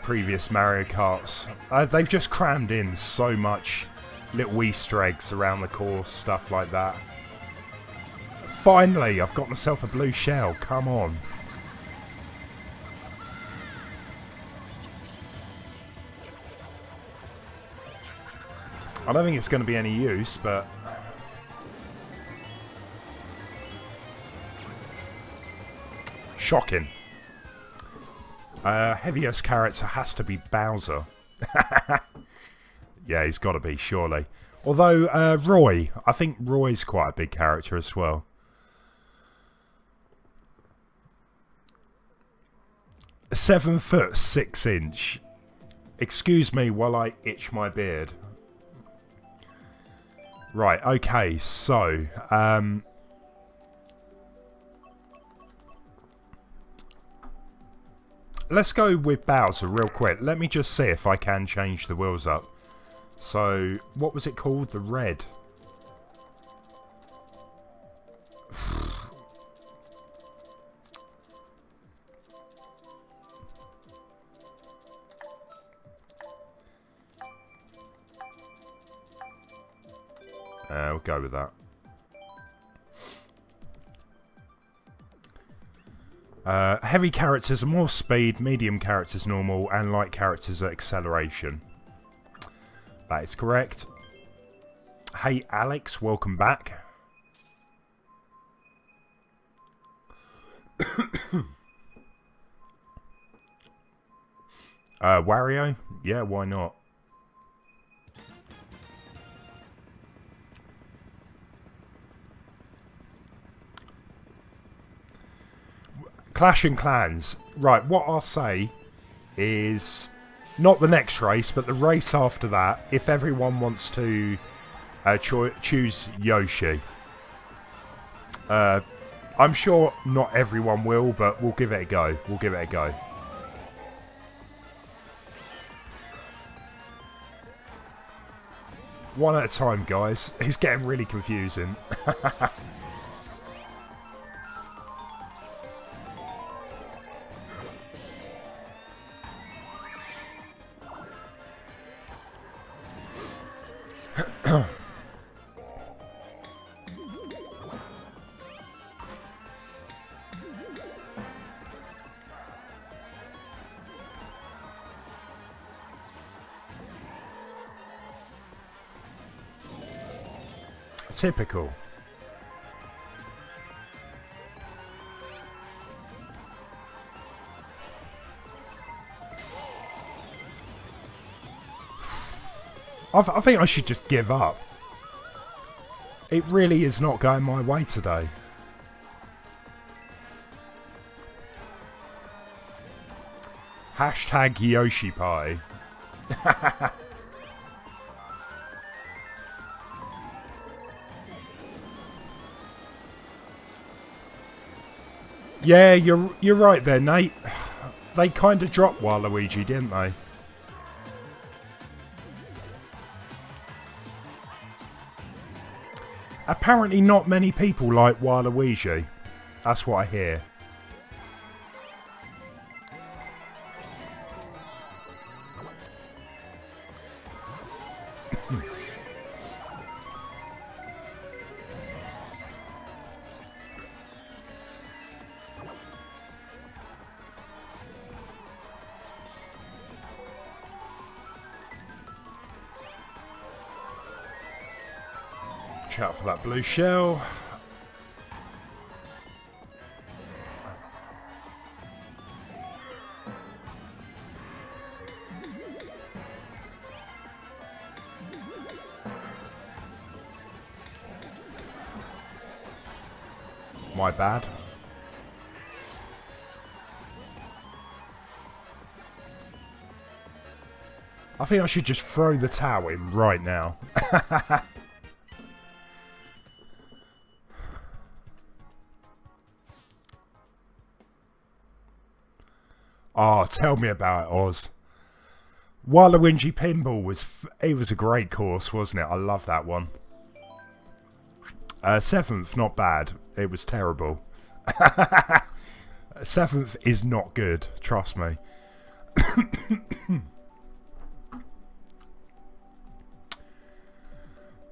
previous Mario Karts. They've just crammed in so much little Easter eggs around the course, stuff like that. Finally, I've got myself a blue shell. Come on. I don't think it's going to be any use, but... Shocking. Heaviest character has to be Bowser. Yeah, he's got to be, surely. Although, Roy. I think Roy's quite a big character as well. £7'6". Excuse me while I itch my beard. Right, okay, so... let's go with Bowser real quick. Let me just see if I can change the wheels up. So, what was it called? The red. We'll go with that. Heavy characters are more speed, medium characters normal, and light characters are acceleration. That is correct. Hey Alex, welcome back. Wario? Yeah, why not? Clash and Clans. Right, what I'll say is not the next race, but the race after that, if everyone wants to choose Yoshi. I'm sure not everyone will, but we'll give it a go. We'll give it a go. One at a time, guys. It's getting really confusing. Typical. I think I should just give up. It really is not going my way today. Hashtag Yoshi Pie. Yeah, you're right there, Nate. They kind of dropped Waluigi, didn't they? Apparently not many people like Waluigi. That's what I hear. Watch out for that blue shell. My bad. I think I should just throw the towel in right now. Oh, tell me about it, Oz. Waluigi Pinball was a great course, wasn't it? I love that one. 7th, not bad. It was terrible. 7th is not good, trust me.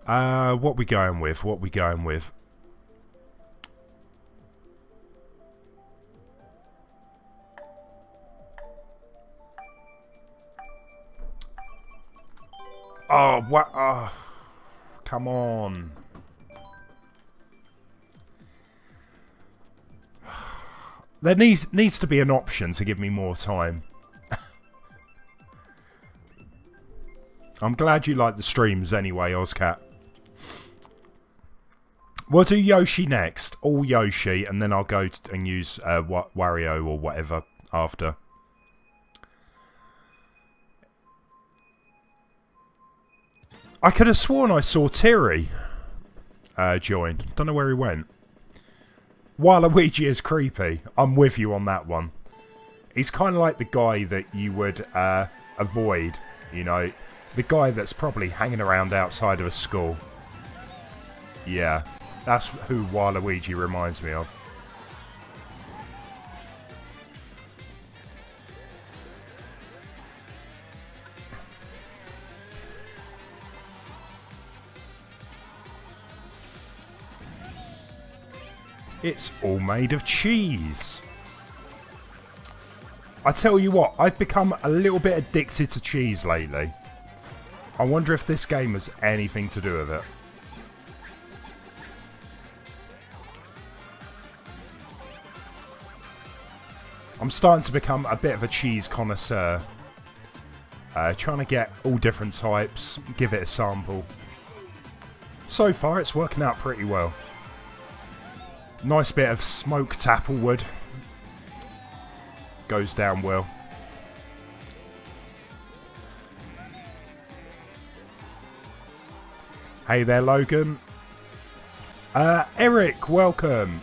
What we going with? What we going with? Oh, what? Oh, come on. There needs to be an option to give me more time. I'm glad you like the streams anyway, Ozcat. We'll do Yoshi next. All Yoshi, and then I'll go and use Wario or whatever after. I could have sworn I saw Terry join. Don't know where he went. Waluigi is creepy. I'm with you on that one. He's kind of like the guy that you would avoid, you know. The guy that's probably hanging around outside of a school. Yeah, that's who Waluigi reminds me of. It's all made of cheese. I tell you what, I've become a little bit addicted to cheese lately. I wonder if this game has anything to do with it. I'm starting to become a bit of a cheese connoisseur. Trying to get all different types, give it a sample. So far it's working out pretty well. Nice bit of smoked applewood. Goes down well. Hey there, Logan. Eric, welcome.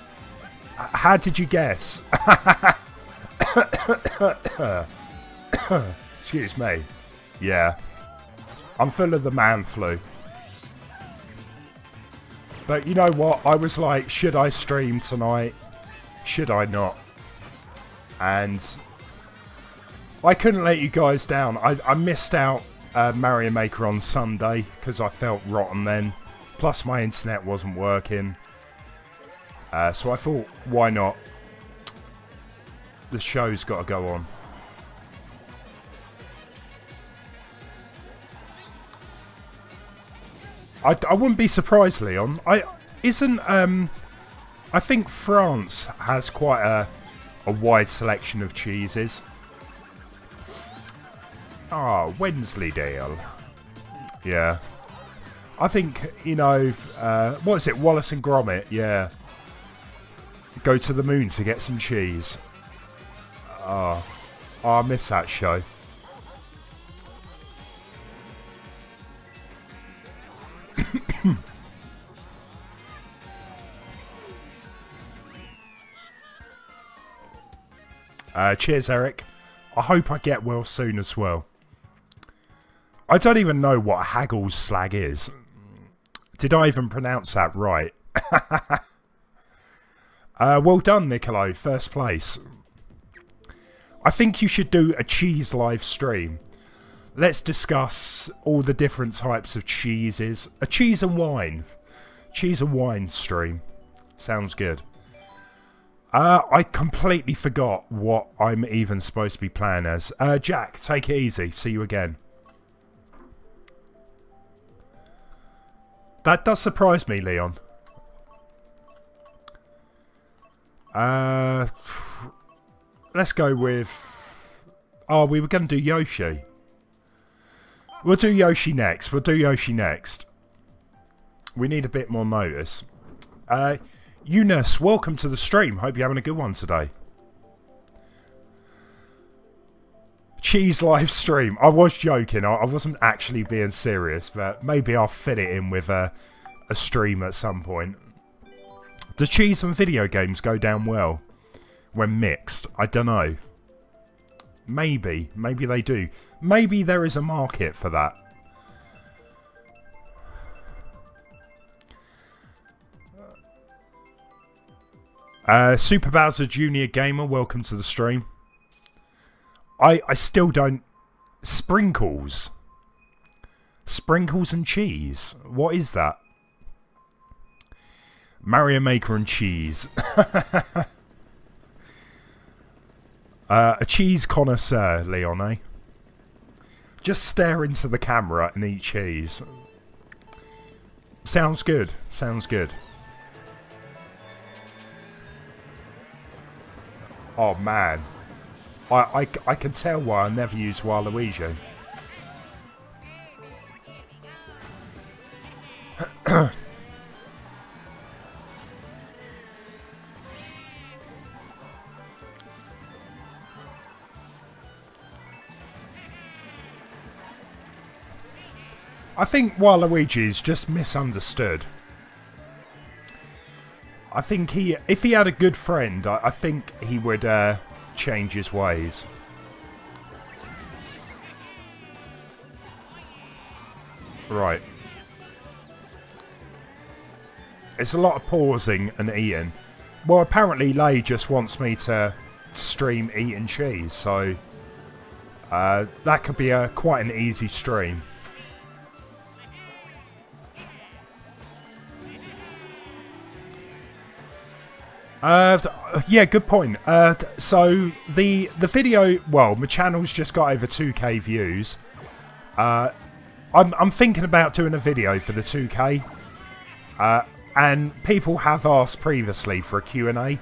How did you guess? Excuse me. Yeah. I'm full of the man flu. But you know what? I was like, should I stream tonight? Should I not? And I couldn't let you guys down. I missed out Mario Maker on Sunday because I felt rotten then. Plus my internet wasn't working. So I thought, why not? The show's got to go on. I wouldn't be surprised, Leon. I think France has quite a wide selection of cheeses. Ah, Wensleydale. Yeah. I think, you know, what is it? Wallace and Gromit, yeah. Go to the moon to get some cheese. Oh, I miss that show. Cheers, Eric. I hope I get well soon as well. I don't even know what Haggle's slag is. Did I even pronounce that right? Well done, Niccolo. First place. I think you should do a cheese live stream. Let's discuss all the different types of cheeses. A cheese and wine. Cheese and wine stream. Sounds good. I completely forgot what I'm even supposed to be playing as. Jack, take it easy. See you again. That does surprise me, Leon. Let's go with... Oh, we were going to do Yoshi. We'll do Yoshi next. We'll do Yoshi next. We need a bit more notice. Eunice, welcome to the stream. Hope you're having a good one today. Cheese live stream. I was joking. I wasn't actually being serious, but maybe I'll fit it in with a stream at some point. Does cheese and video games go down well when mixed? I don't know. Maybe. Maybe they do. Maybe there is a market for that. Super Bowser Jr. Gamer, welcome to the stream. I still don't... Sprinkles. Sprinkles and cheese. What is that? Mario Maker and cheese. A cheese connoisseur, Leon, eh? Just stare into the camera and eat cheese. Sounds good. Sounds good. Oh, man. I can tell why I never use Waluigi. I think Waluigi is just misunderstood. I think if he had a good friend, I think he would change his ways. Right. It's a lot of pausing and eating. Well, apparently Lay just wants me to stream eating cheese, so that could be quite an easy stream. Yeah, good point. So the video, well, my channel's just got over 2k views. I'm thinking about doing a video for the 2k, and people have asked previously for a Q&A.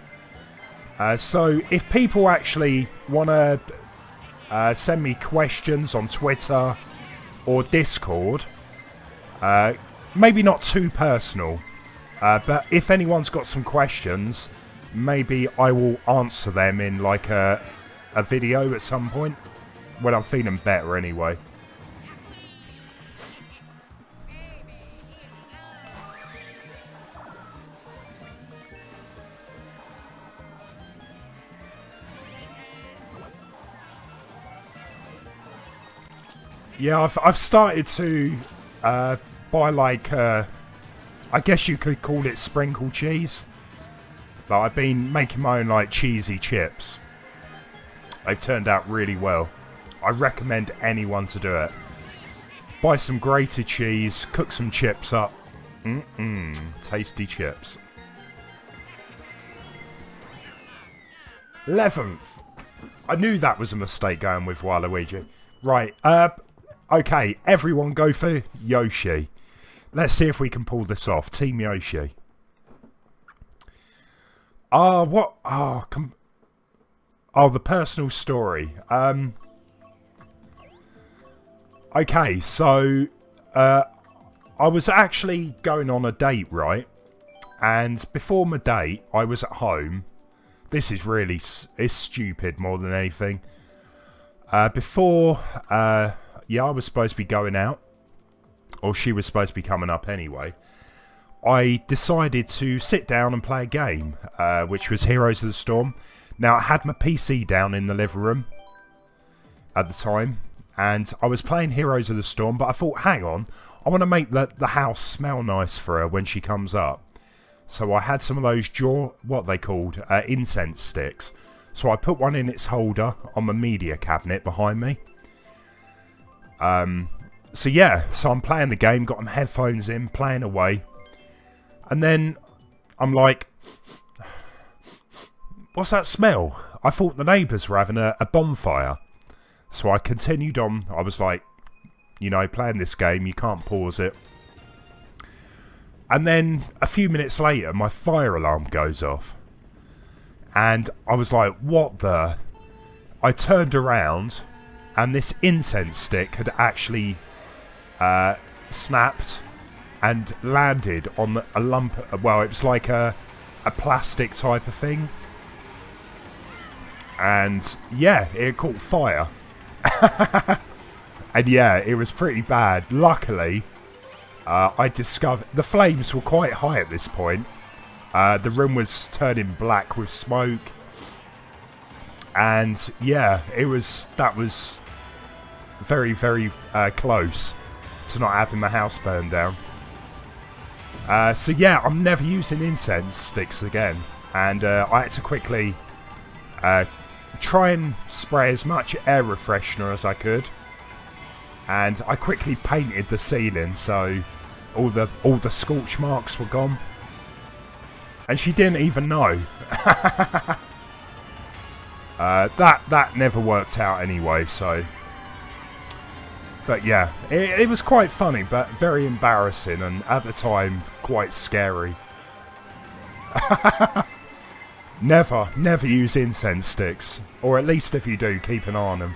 So if people actually want to send me questions on Twitter or Discord, maybe not too personal, but if anyone's got some questions, maybe I will answer them in like a video at some point when I'm feeling better anyway. Yeah, I've started to buy like I guess you could call it sprinkle cheese. But I've been making my own like cheesy chips. They've turned out really well. I recommend anyone to do it. Buy some grated cheese, cook some chips up. Tasty chips. 11th. I knew that was a mistake going with Waluigi. Right, okay, everyone go for Yoshi. Let's see if we can pull this off. Team Yoshi. What? The personal story. Okay, so I was actually going on a date, right? And before my date, I was at home. This is really it's stupid more than anything. I was supposed to be going out, or she was supposed to be coming up anyway. I decided to sit down and play a game, which was Heroes of the Storm. Now, I had my PC down in the living room at the time, and I was playing Heroes of the Storm, but I thought, hang on, I want to make the house smell nice for her when she comes up. So I had some of those what they called incense sticks. So I put one in its holder on my media cabinet behind me. So I'm playing the game, got my headphones in, playing away. And then I'm like, what's that smell? I thought the neighbours were having a bonfire. So I continued on. I was like, you know, playing this game, you can't pause it. And then a few minutes later, my fire alarm goes off. And I was like, what the? I turned around and this incense stick had actually snapped and landed on a lump. Well, it was like a plastic type of thing. And yeah, it caught fire. And yeah, it was pretty bad. Luckily, I discovered the flames were quite high at this point. The room was turning black with smoke, and yeah, that was very, very close to not having my house burned down. So yeah, I'm never using incense sticks again, and I had to quickly try and spray as much air freshener as I could, and I quickly painted the ceiling so all the scorch marks were gone, and she didn't even know. That never worked out anyway. So, but yeah, it was quite funny, but very embarrassing, and at the time quite scary. Never use incense sticks, or at least if you do, keep an eye on them.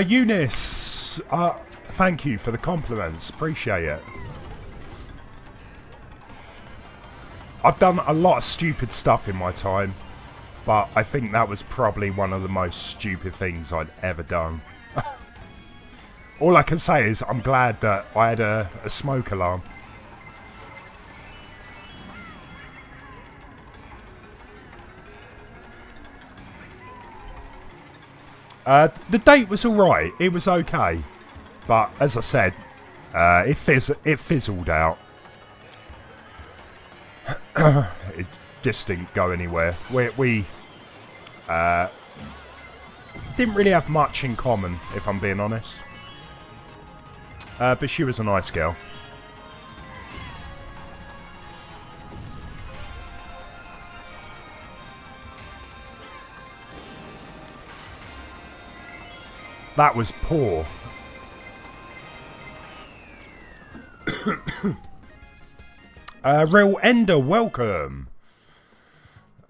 Eunice, thank you for the compliments. Appreciate it. I've done a lot of stupid stuff in my time, but I think that was probably one of the most stupid things I'd ever done. All I can say is I'm glad that I had a smoke alarm. The date was alright, it was okay, but as I said, it fizzled out. It just didn't go anywhere. We didn't really have much in common, if I'm being honest. But she was a nice girl. That was poor. Real Ender, welcome.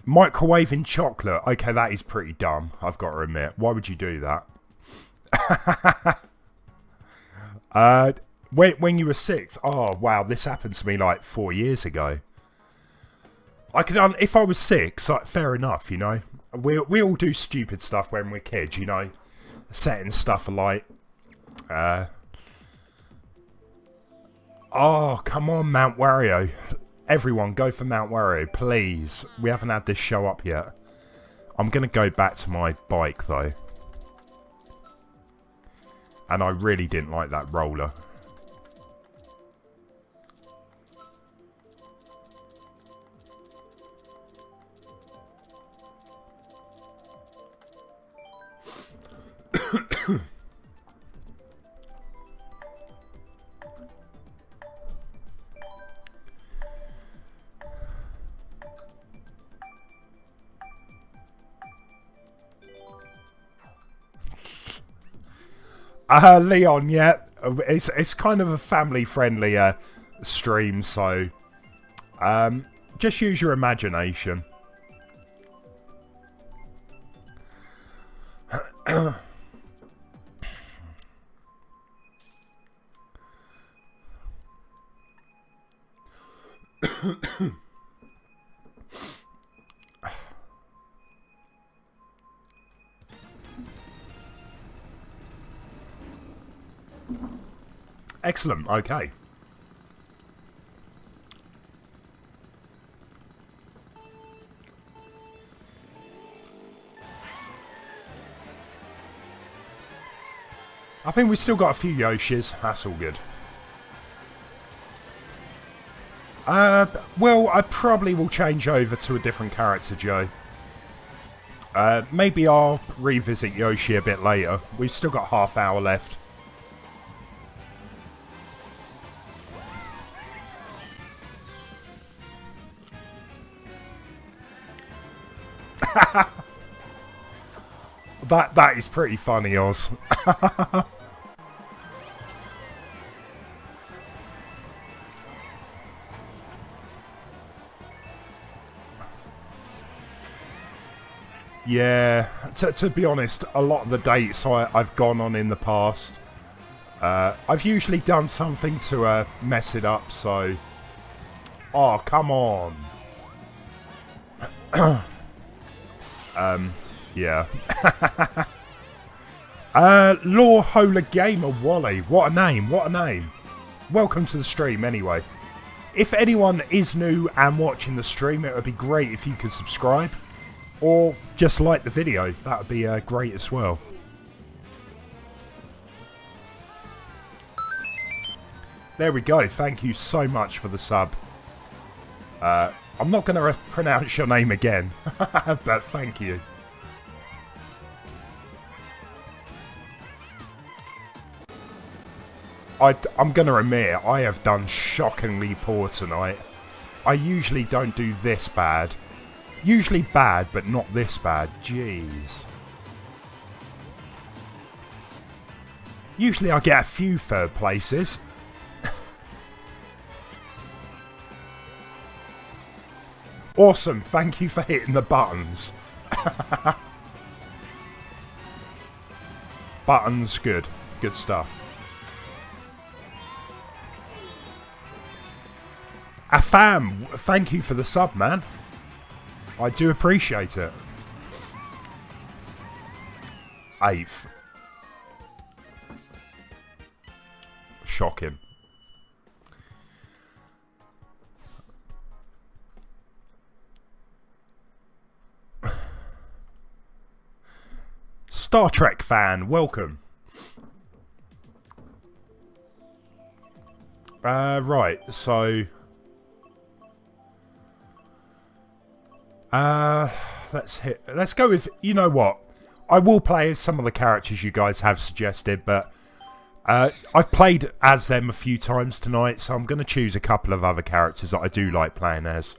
Microwaving chocolate. Okay, that is pretty dumb, I've got to admit. Why would you do that? When you were 6. Oh, wow, this happened to me like 4 years ago. I could, if I was 6, like, fair enough, you know. We all do stupid stuff when we're kids, you know. Setting stuff alight. Oh, come on, Mount Wario. Everyone, go for Mount Wario, please. We haven't had this show up yet. I'm going to go back to my bike, though. And I really didn't like that roller. Leon, yeah. It's kind of a family-friendly stream, so just use your imagination. Excellent, okay. I think we've still got a few Yoshis. That's all good. Well, I probably will change over to a different character, Joe. Maybe I'll revisit Yoshi a bit later. We've still got half hour left. That is pretty funny, Oz. Yeah, to be honest, a lot of the dates I've gone on in the past, I've usually done something to mess it up, so... Oh, come on. Yeah. Law Hola Gamer Wally. What a name, what a name. Welcome to the stream anyway. If anyone is new and watching the stream, it would be great if you could subscribe. Or just like the video, that would be great as well. There we go, thank you so much for the sub. I'm not going to pronounce your name again, but thank you. I'm going to admit, I have done shockingly poor tonight. I usually don't do this bad. Usually bad, but not this bad. Jeez. Usually I get a few third places. Awesome, thank you for hitting the buttons. Buttons, good. Good stuff. Afam, thank you for the sub, man. I do appreciate it. 8th. Shocking. Star Trek fan, welcome. Right, so... let's go with, you know what, I will play as some of the characters you guys have suggested, but I've played as them a few times tonight, so I'm going to choose a couple of other characters that I do like playing as.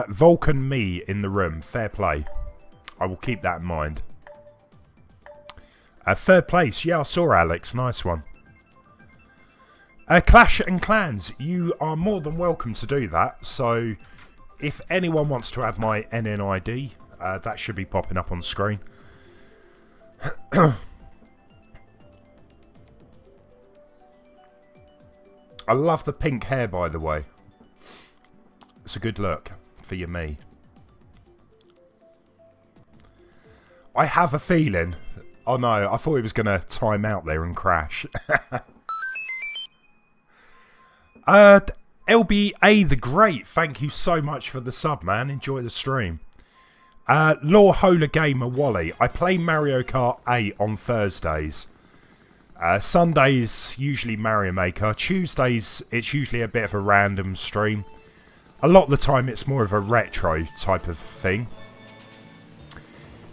Vulcan me in the room, fair play. I will keep that in mind. Third place, yeah, I saw Alex, nice one. Clash and Clans, you are more than welcome to do that. So, if anyone wants to add my NNID, that should be popping up on screen. I love the pink hair, by the way. It's a good look for your me. I have a feeling... Oh no, I thought he was going to time out there and crash. LBA the Great, thank you so much for the sub, man. Enjoy the stream. Law Hola Gamer Wally, I play Mario Kart 8 on Thursdays. Sundays, usually Mario Maker. Tuesdays, it's usually a bit of a random stream. A lot of the time, it's more of a retro type of thing.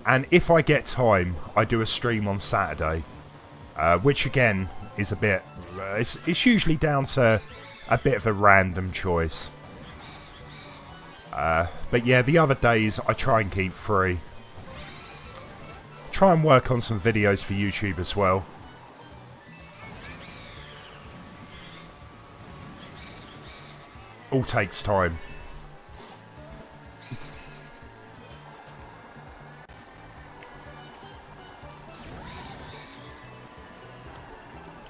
And if I get time, I do a stream on Saturday. Which, again, is a bit... it's usually down to... a bit of a random choice. But yeah, the other days I try and keep free. Try and work on some videos for YouTube as well. All takes time.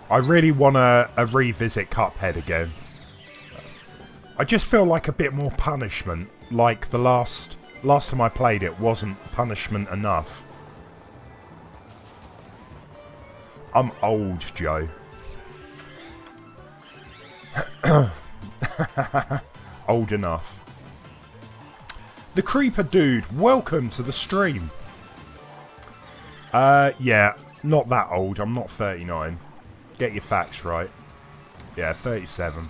I really want to revisit Cuphead again. I just feel like a bit more punishment. Like the last time I played it wasn't punishment enough. I'm old, Joe. Old enough. The Creeper Dude, welcome to the stream. Yeah, not that old. I'm not 39. Get your facts right. Yeah, 37.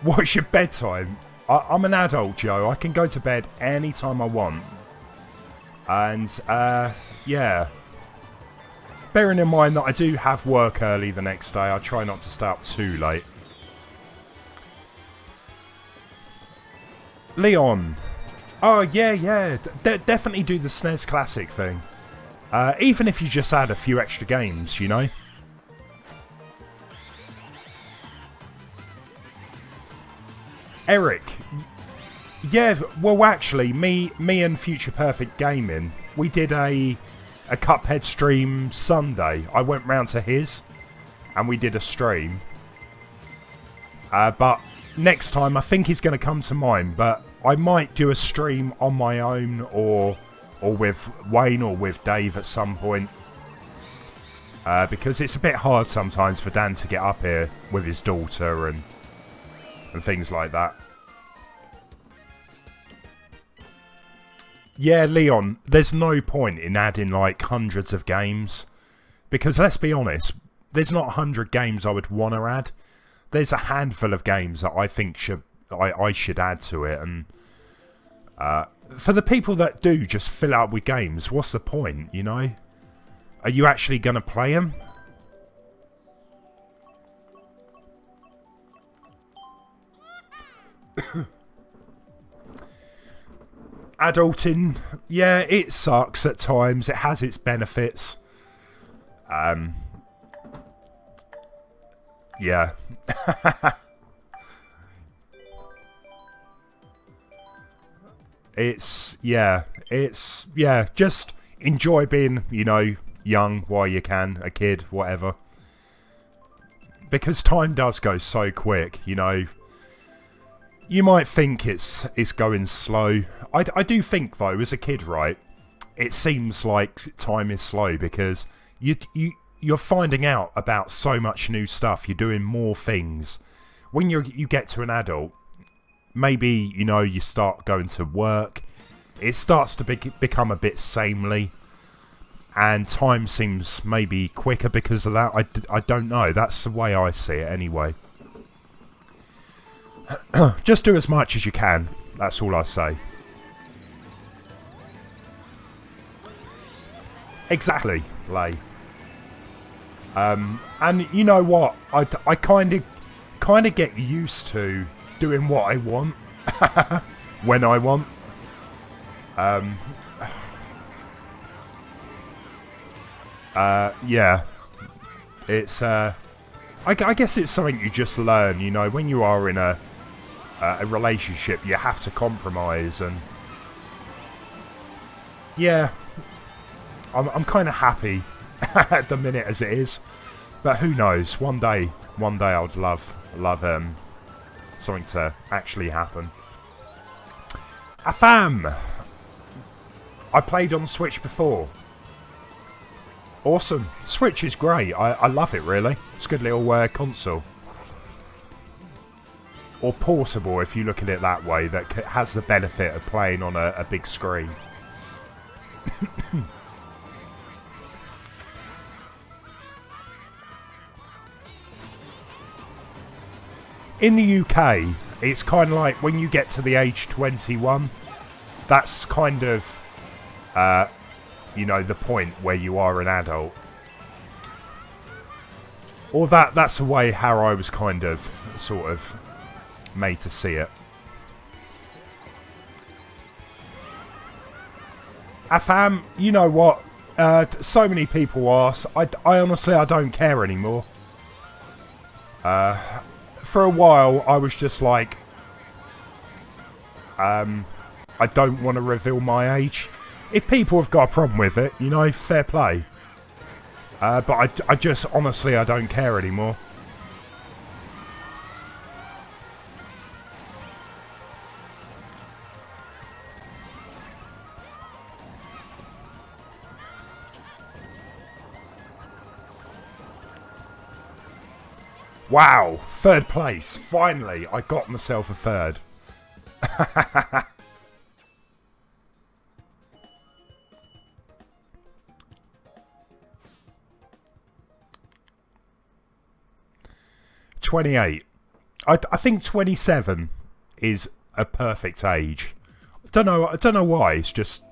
What's your bedtime? I'm an adult, Joe. I can go to bed anytime I want. And, yeah. Bearing in mind that I do have work early the next day, I try not to stay up too late. Leon. Oh, yeah. Definitely do the SNES Classic thing. Even if you just add a few extra games, you know? Eric. Yeah, well, actually, me and FuturePerfectGaming, we did a Cuphead stream Sunday. I went round to his, and we did a stream. But next time, I think he's going to come to mine. But I might do a stream on my own, or with Wayne, or with Dave at some point. Because it's a bit hard sometimes for Dan to get up here with his daughter and things like that. Yeah, Leon, there's no point in adding like hundreds of games. Because let's be honest, there's not 100 games I would want to add. There's a handful of games that I think I should add to it. And for the people that do just fill out with games, what's the point, you know? Are you actually going to play them? Adulting, yeah, it sucks at times. It has its benefits. Yeah. It's just enjoy being, you know, young while you can, a kid, whatever. Because time does go so quick, you know. You might think it's going slow. I do think, though, as a kid, right, it seems like time is slow because you're finding out about so much new stuff. You're doing more things. When you get to an adult, maybe, you know, you start going to work. It starts to become a bit samely. And time seems maybe quicker because of that. I don't know. That's the way I see it anyway. Just do as much as you can. That's all I say. Exactly, Lay. And you know what? I kind of get used to doing what I want when I want. Yeah. It's I guess it's something you just learn. You know, when you are in a relationship, you have to compromise, and yeah. I'm kind of happy at the minute as it is, but who knows? One day I'd love something to actually happen. Afam, I played on the Switch before. Awesome, Switch is great. I love it really. It's a good little console, or portable if you look at it that way. That has the benefit of playing on a big screen. In the UK, it's kind of like when you get to the age 21, that's kind of, you know, the point where you are an adult. Or that's the way how I was kind of, sort of, made to see it. Afam, you know what? So many people ask. I honestly, I don't care anymore. For a while, I was just like... I don't want to reveal my age. If people have got a problem with it, you know, fair play. But I just, honestly, I don't care anymore. Wow, third place. Finally, I got myself a third. $28. I think 27 is a perfect age. I don't know why. It's just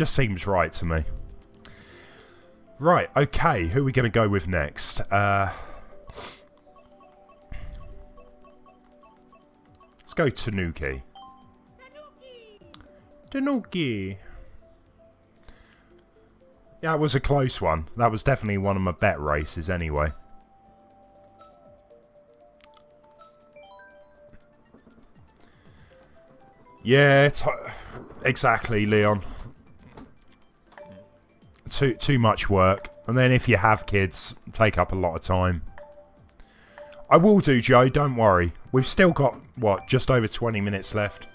seems right to me. Right. Okay. Who are we going to go with next? Let's go Tanuki. Tanuki. Yeah, it was a close one. That was definitely one of my bet races anyway. Yeah, exactly, Leon. Too much work. And then if you have kids, take up a lot of time. I will do, Joe, don't worry. We've still got, what, just over 20 minutes left.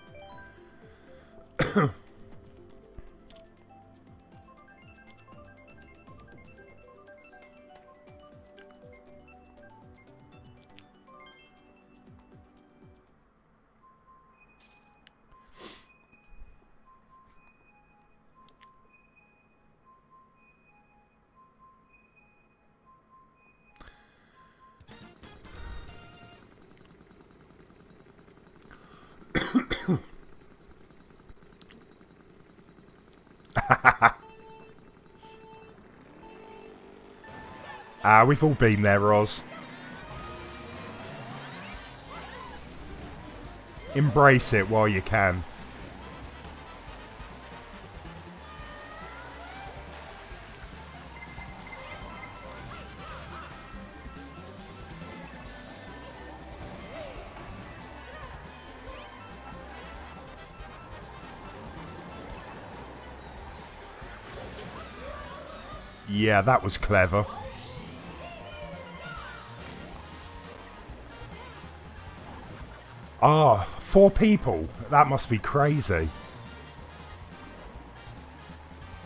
We've all been there, Roz. Embrace it while you can. Yeah, that was clever. Ah, 4 people. That must be crazy.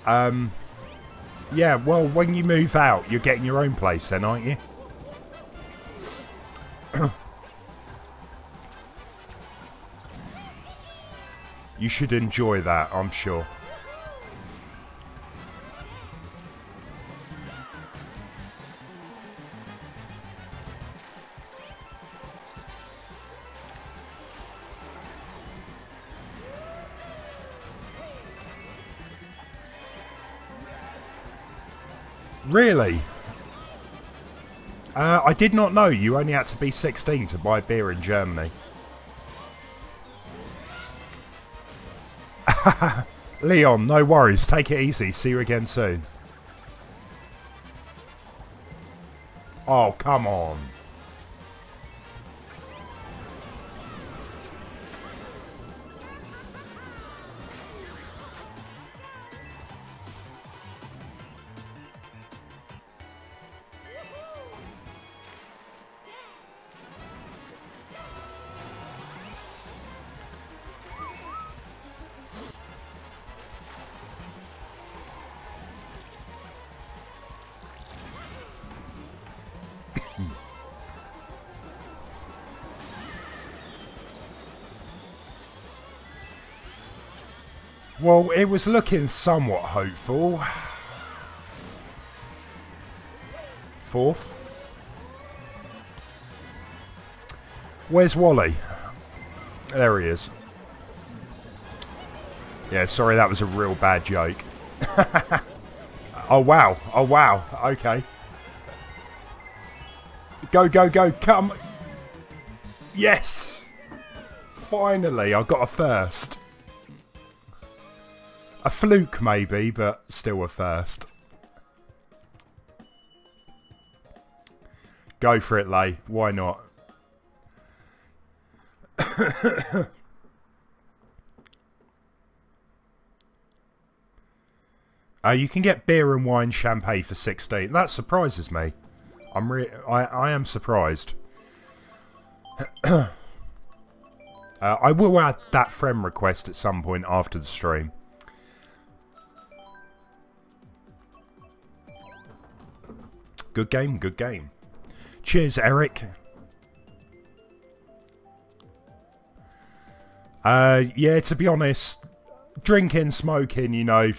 Yeah, well, when you move out, you're getting your own place then, aren't you? You should enjoy that, I'm sure. Really? I did not know you only had to be 16 to buy beer in Germany. Leon, no worries. Take it easy. See you again soon. Oh, come on. Well, it was looking somewhat hopeful. 4th. Where's Wally? There he is. Yeah, sorry, that was a real bad joke. Oh, wow. Oh, wow. Okay. Go, go, go, come. Yes! Finally, I got a first. A fluke maybe, but still a first. Go for it, Lay. Why not? You can get beer and wine champagne for 16. That surprises me. I am surprised. I will add that friend request at some point after the stream. Good game, good game. Cheers, Eric. Yeah, to be honest, drinking, smoking, you know,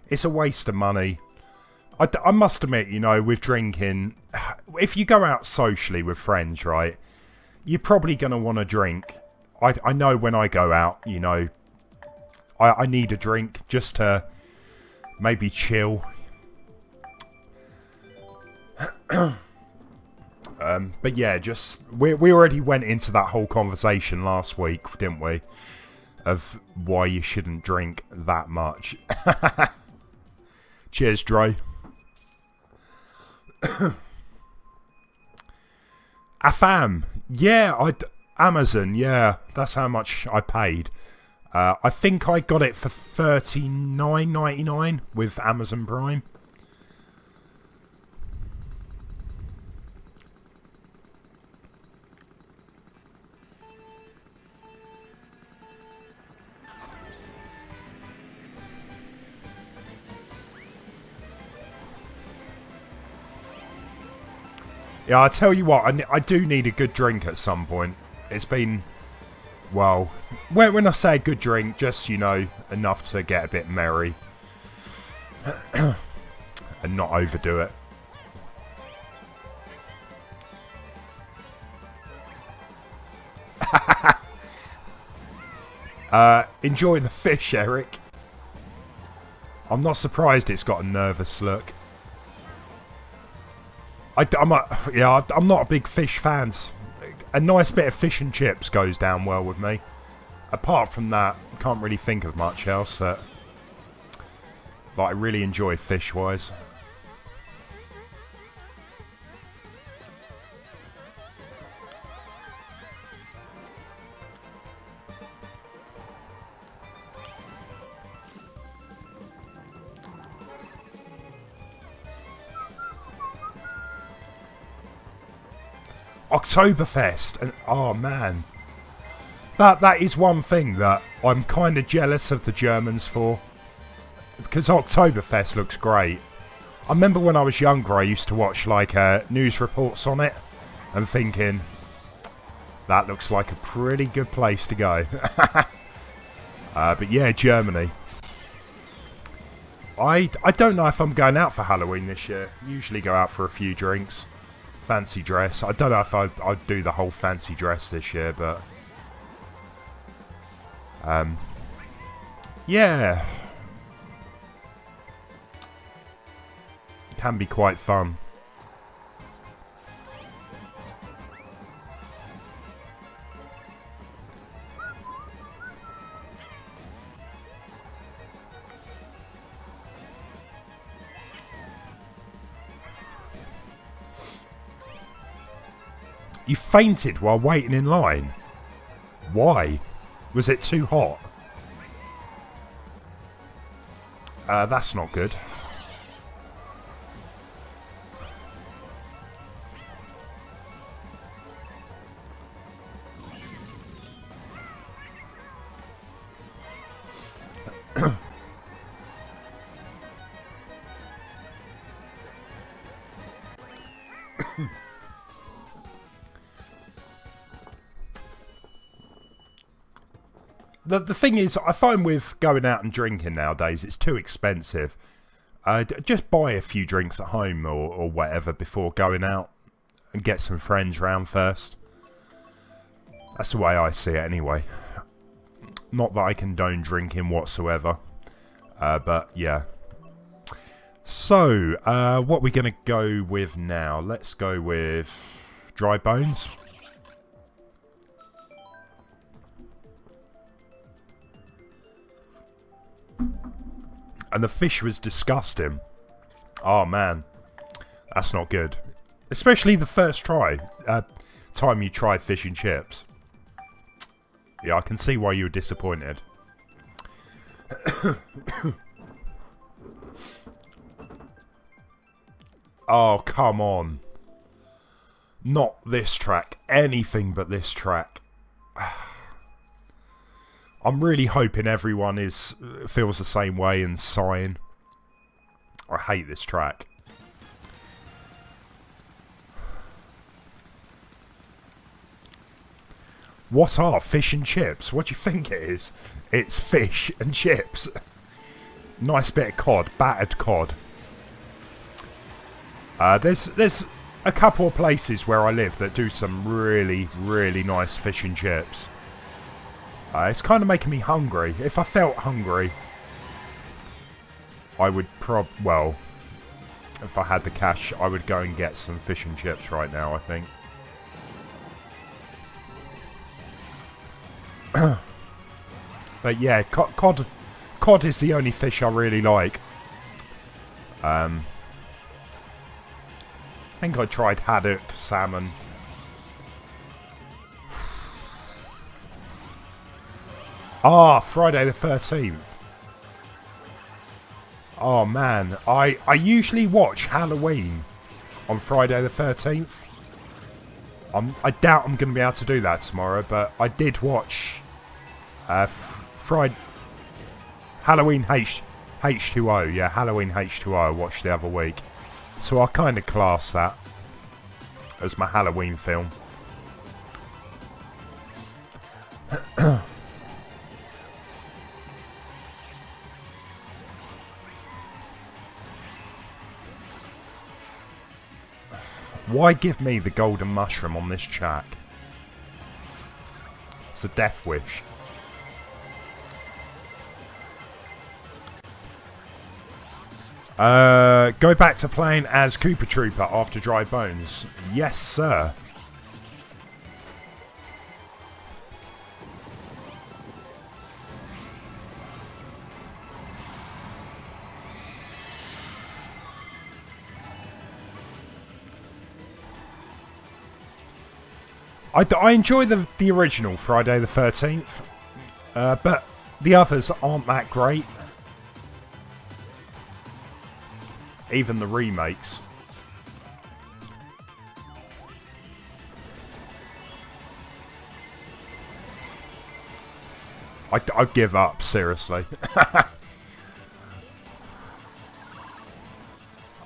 it's a waste of money. I must admit, you know, with drinking, if you go out socially with friends, right, you're probably going to want to drink. I know when I go out, you know, I need a drink just to maybe chill. But yeah, just we already went into that whole conversation last week, didn't we? Of why you shouldn't drink that much. Cheers, Dre. Afam, yeah, Amazon, yeah, that's how much I paid. I think I got it for $39.99 with Amazon Prime. Yeah, I tell you what, I do need a good drink at some point. It's been, well, when I say a good drink, just, you know, enough to get a bit merry. And not overdo it. Enjoy the fish, Eric. I'm not surprised it's got a nervous look. I'm not a big fish fan. A nice bit of fish and chips goes down well with me. Apart from that, can't really think of much else that I really enjoy fish-wise. Oktoberfest, and oh man, that is one thing that I'm kind of jealous of the Germans for, because Oktoberfest looks great. I remember when I was younger, I used to watch like news reports on it, and thinking that looks like a pretty good place to go. But yeah, Germany. I don't know if I'm going out for Halloween this year. Usually go out for a few drinks. Fancy dress. I don't know if I'd do the whole fancy dress this year, but yeah, can be quite fun. You fainted while waiting in line? Why? Was it too hot? That's not good. The thing is, I find with going out and drinking nowadays, it's too expensive. Just buy a few drinks at home or whatever before going out and get some friends round first. That's the way I see it anyway. Not that I condone drinking whatsoever. But yeah. So, what are we going to go with now? Let's go with dry bones. And the fish was disgusting. Oh man, that's not good. Especially the first time you try fish and chips. Yeah, I can see why you were disappointed. Oh, come on. Not this track. Anything but this track. I'm really hoping everyone feels the same way and sighing. I hate this track. What are fish and chips? What do you think it is? It's fish and chips. Nice bit of cod, battered cod. There's a couple of places where I live that do some really, really nice fish and chips. It's kind of making me hungry. If I felt hungry, I would well, if I had the cash, I would go and get some fish and chips right now, I think. But yeah, cod is the only fish I really like. I think I tried haddock, salmon. Ah, Friday the 13th. Oh man, I usually watch Halloween on Friday the 13th. I doubt I'm going to be able to do that tomorrow, but I did watch Halloween H2O. Yeah, Halloween H2O I watched the other week. So I kind of class that as my Halloween film. Why give me the golden mushroom on this track? It's a death wish. Go back to playing as Koopa Trooper after Dry Bones. Yes, sir. I enjoy the original Friday the 13th, but the others aren't that great. Even the remakes. I'd give up, seriously.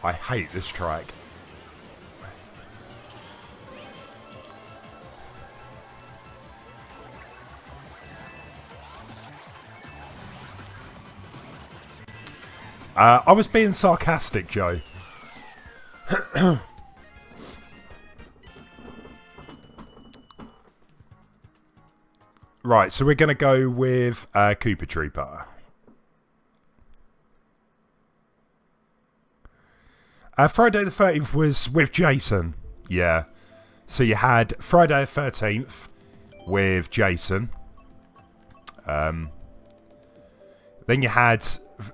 I hate this track. I was being sarcastic, Joe. Right, so we're going to go with Koopa Trooper. Friday the 13th was with Jason. Yeah. So you had Friday the 13th with Jason. Then you had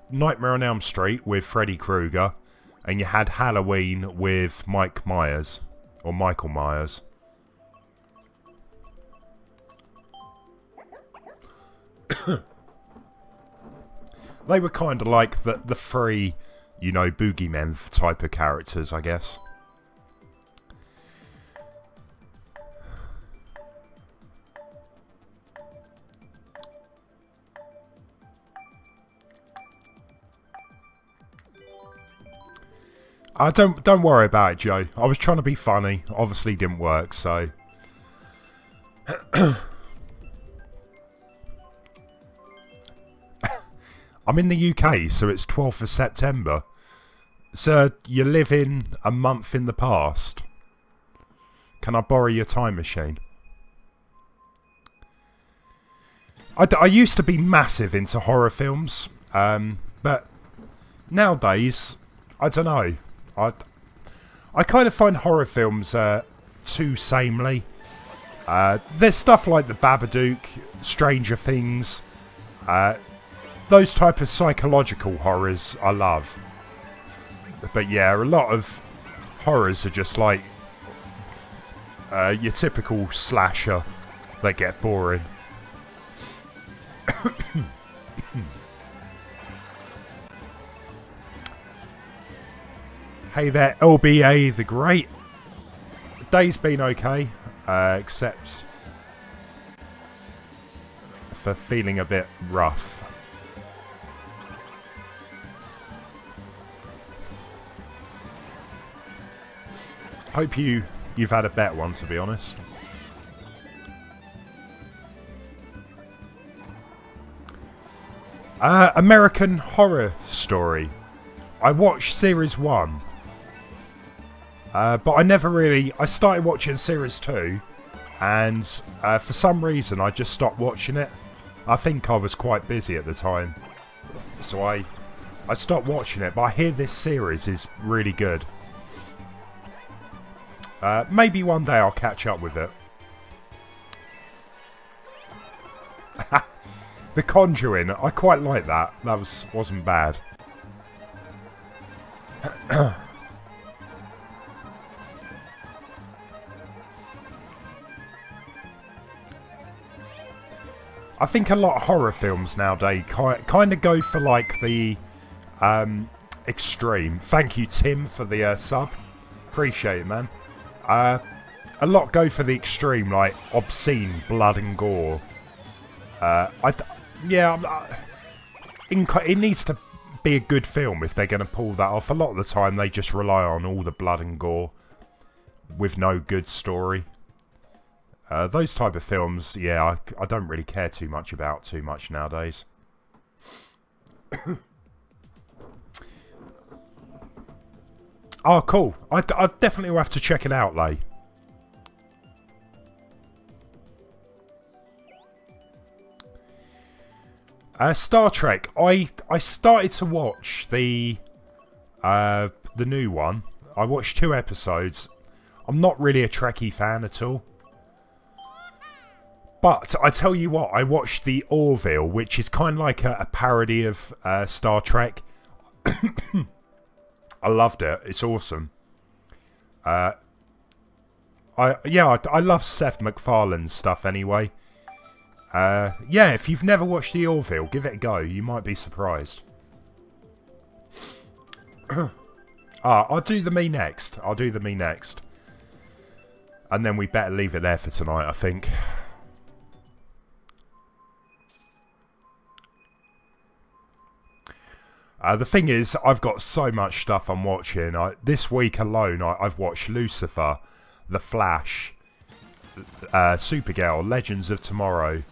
Nightmare on Elm Street with Freddy Krueger, and you had Halloween with Mike Myers, or Michael Myers. They were kind of like the three, you know, boogeymen type of characters, I guess. Don't worry about it, Joe. I was trying to be funny. Obviously didn't work, so... I'm in the UK, so it's 12th of September. Sir, you live in a month in the past. Can I borrow your time machine? I used to be massive into horror films, but nowadays, I don't know. I kind of find horror films too samely. There's stuff like The Babadook, Stranger Things, those type of psychological horrors I love. But yeah, a lot of horrors are just like your typical slasher that get boring. Hey there, LBA the Great. The day's been okay, except for feeling a bit rough. Hope you've had a better one, to be honest. American Horror Story. I watched Series 1. But I never really... I started watching Series 2. And for some reason I just stopped watching it. I think I was quite busy at the time. So I stopped watching it. But I hear this series is really good. Maybe one day I'll catch up with it. The Conjuring, I quite like that. That wasn't bad. I think a lot of horror films nowadays kind of go for like the extreme. Thank you, Tim, for the sub. Appreciate it, man. A lot go for the extreme, like obscene blood and gore. It needs to be a good film if they're going to pull that off. A lot of the time they just rely on all the blood and gore with no good story. Those type of films, yeah, I don't really care too much about too much nowadays. Oh, cool. I definitely will have to check it out, Lay. Star Trek. I started to watch the new one. I watched 2 episodes. I'm not really a Trekkie fan at all. But I tell you what, I watched the Orville, which is kind of like a parody of Star Trek. I loved it. It's awesome. I love Seth MacFarlane's stuff anyway. Yeah, if you've never watched the Orville, give it a go. You might be surprised. I'll do the me next. I'll do the me next. And then we better leave it there for tonight, I think. The thing is, I've got so much stuff I'm watching. This week alone, I've watched Lucifer, The Flash, Supergirl, Legends of Tomorrow.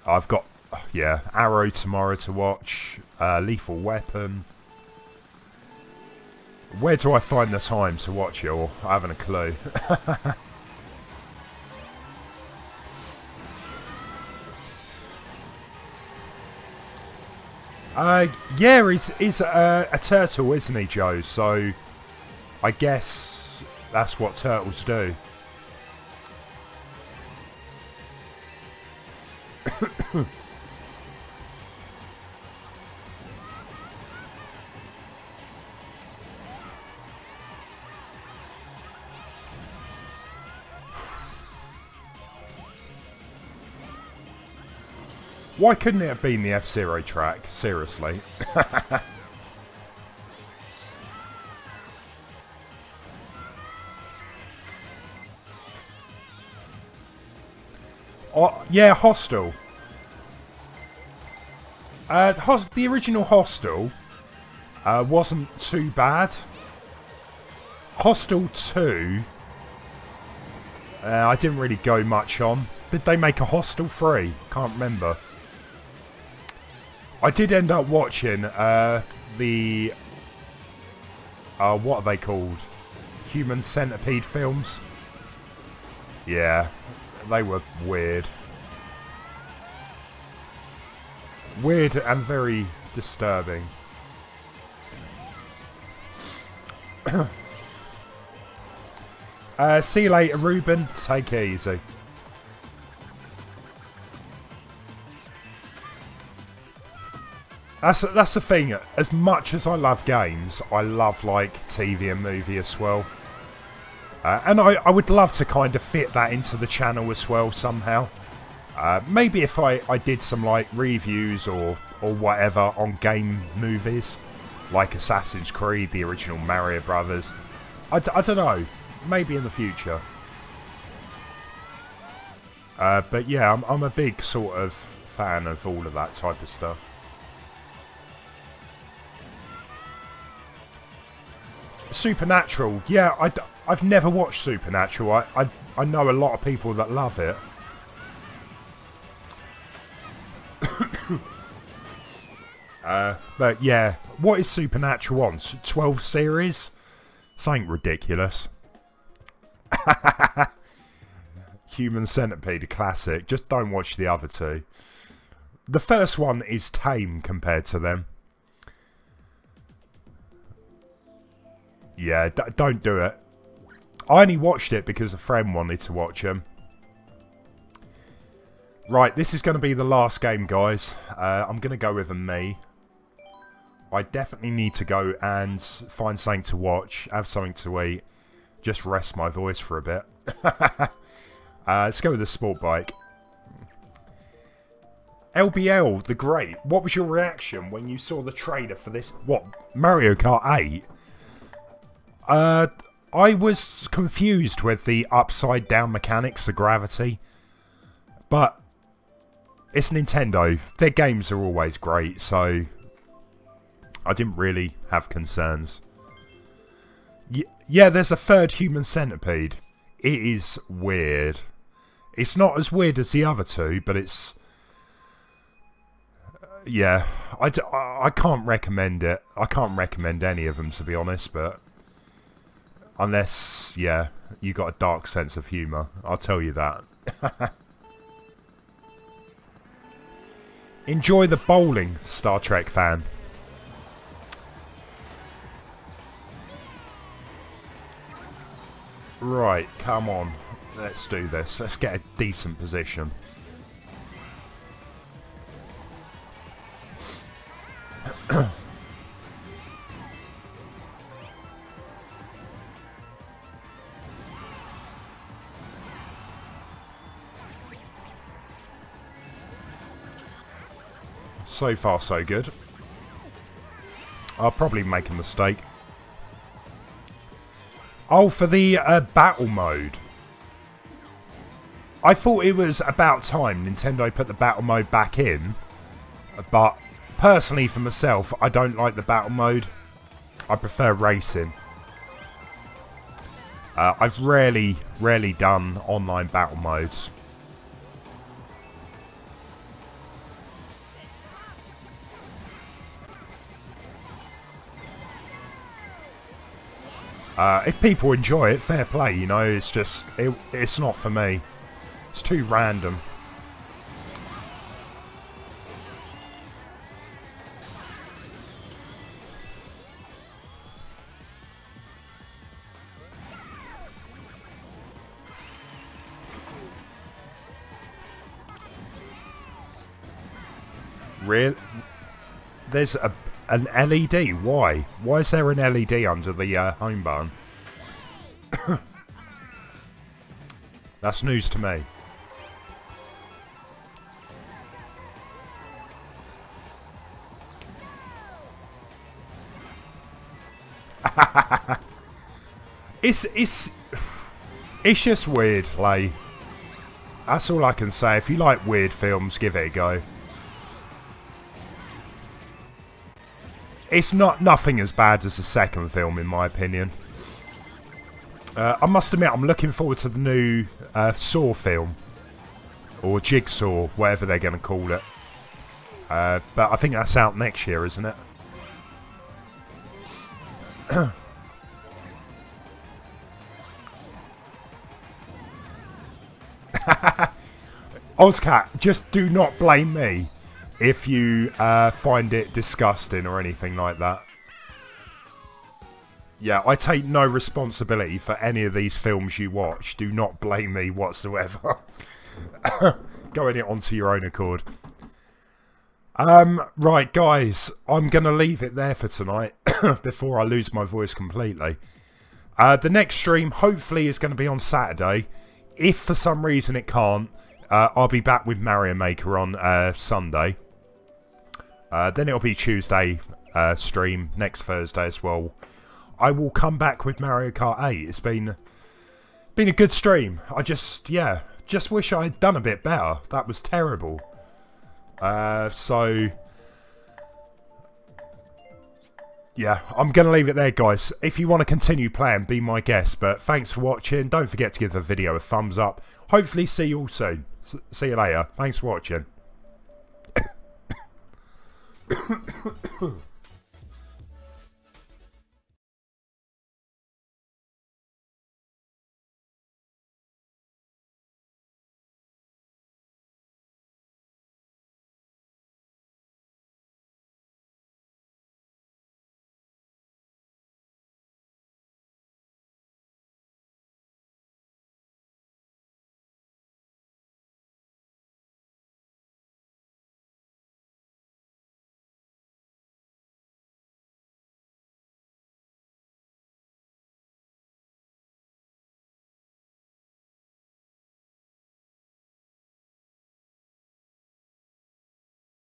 I've got, yeah, Arrow tomorrow to watch, Lethal Weapon. Where do I find the time to watch it all? I haven't a clue. Yeah, he's a turtle, isn't he, Joe? So, I guess that's what turtles do. Why couldn't it have been the F-Zero track? Seriously. Oh, yeah, Hostel. The original Hostel wasn't too bad. Hostel 2, I didn't really go much on. Did they make a Hostel 3? Can't remember. I did end up watching the... what are they called? Human Centipede films? Yeah, they were weird. Weird and very disturbing. See you later, Ruben. Take it easy. That's the thing. As much as I love games, I love like TV and movie as well. And I would love to kind of fit that into the channel as well somehow. Maybe if I did some like reviews or whatever on game movies, like Assassin's Creed, the original Mario Brothers. I don't know. Maybe in the future. But yeah, I'm a big sort of fan of all of that type of stuff. Supernatural, yeah, I've never watched Supernatural. I know a lot of people that love it. But yeah, what is Supernatural on? 12 series? Something ridiculous. Human Centipede, a classic. Just don't watch the other two. The first one is tame compared to them. Yeah, don't do it. I only watched it because a friend wanted to watch them. Right, this is going to be the last game, guys. I'm going to go with a me. I definitely need to go and find something to watch, have something to eat, just rest my voice for a bit. Let's go with the sport bike. LBL, the Great, what was your reaction when you saw the trailer for this? What, Mario Kart 8? I was confused with the upside down mechanics, the gravity. But it's Nintendo. Their games are always great, so I didn't really have concerns. Yeah, there's a third Human Centipede. It is weird. It's not as weird as the other two, but it's... yeah, I can't recommend it. I can't recommend any of them, to be honest, but... unless, yeah, you got a dark sense of humour. I'll tell you that. Enjoy the bowling, Star Trek fan. Right, come on. Let's do this. Let's get a decent position. So far, so good. I'll probably make a mistake. Oh, for the battle mode. I thought it was about time Nintendo put the battle mode back in. But, personally for myself, I don't like the battle mode. I prefer racing. I've rarely done online battle modes. If people enjoy it, fair play, you know, it's just, it's not for me. It's too random. Real? There's an LED. Why? Why is there an LED under the home button? That's news to me. It's just weird, like. That's all I can say. If you like weird films, give it a go. It's nothing as bad as the second film, in my opinion. I must admit, I'm looking forward to the new Saw film. Or Jigsaw, whatever they're going to call it. But I think that's out next year, isn't it? Ozcat, just do not blame me if you find it disgusting or anything like that. Yeah, I take no responsibility for any of these films you watch. Do not blame me whatsoever. Go in it onto your own accord. Right, guys. I'm going to leave it there for tonight before I lose my voice completely. The next stream, hopefully, is going to be on Saturday. If for some reason it can't, I'll be back with Mario Maker on Sunday. Then it'll be Tuesday stream, next Thursday as well. I will come back with Mario Kart 8. It's been a good stream. I just wish I had done a bit better. That was terrible. So yeah, I'm going to leave it there, guys. If you want to continue playing, be my guest. But thanks for watching. Don't forget to give the video a thumbs up. Hopefully see you all soon. See you later. Thanks for watching.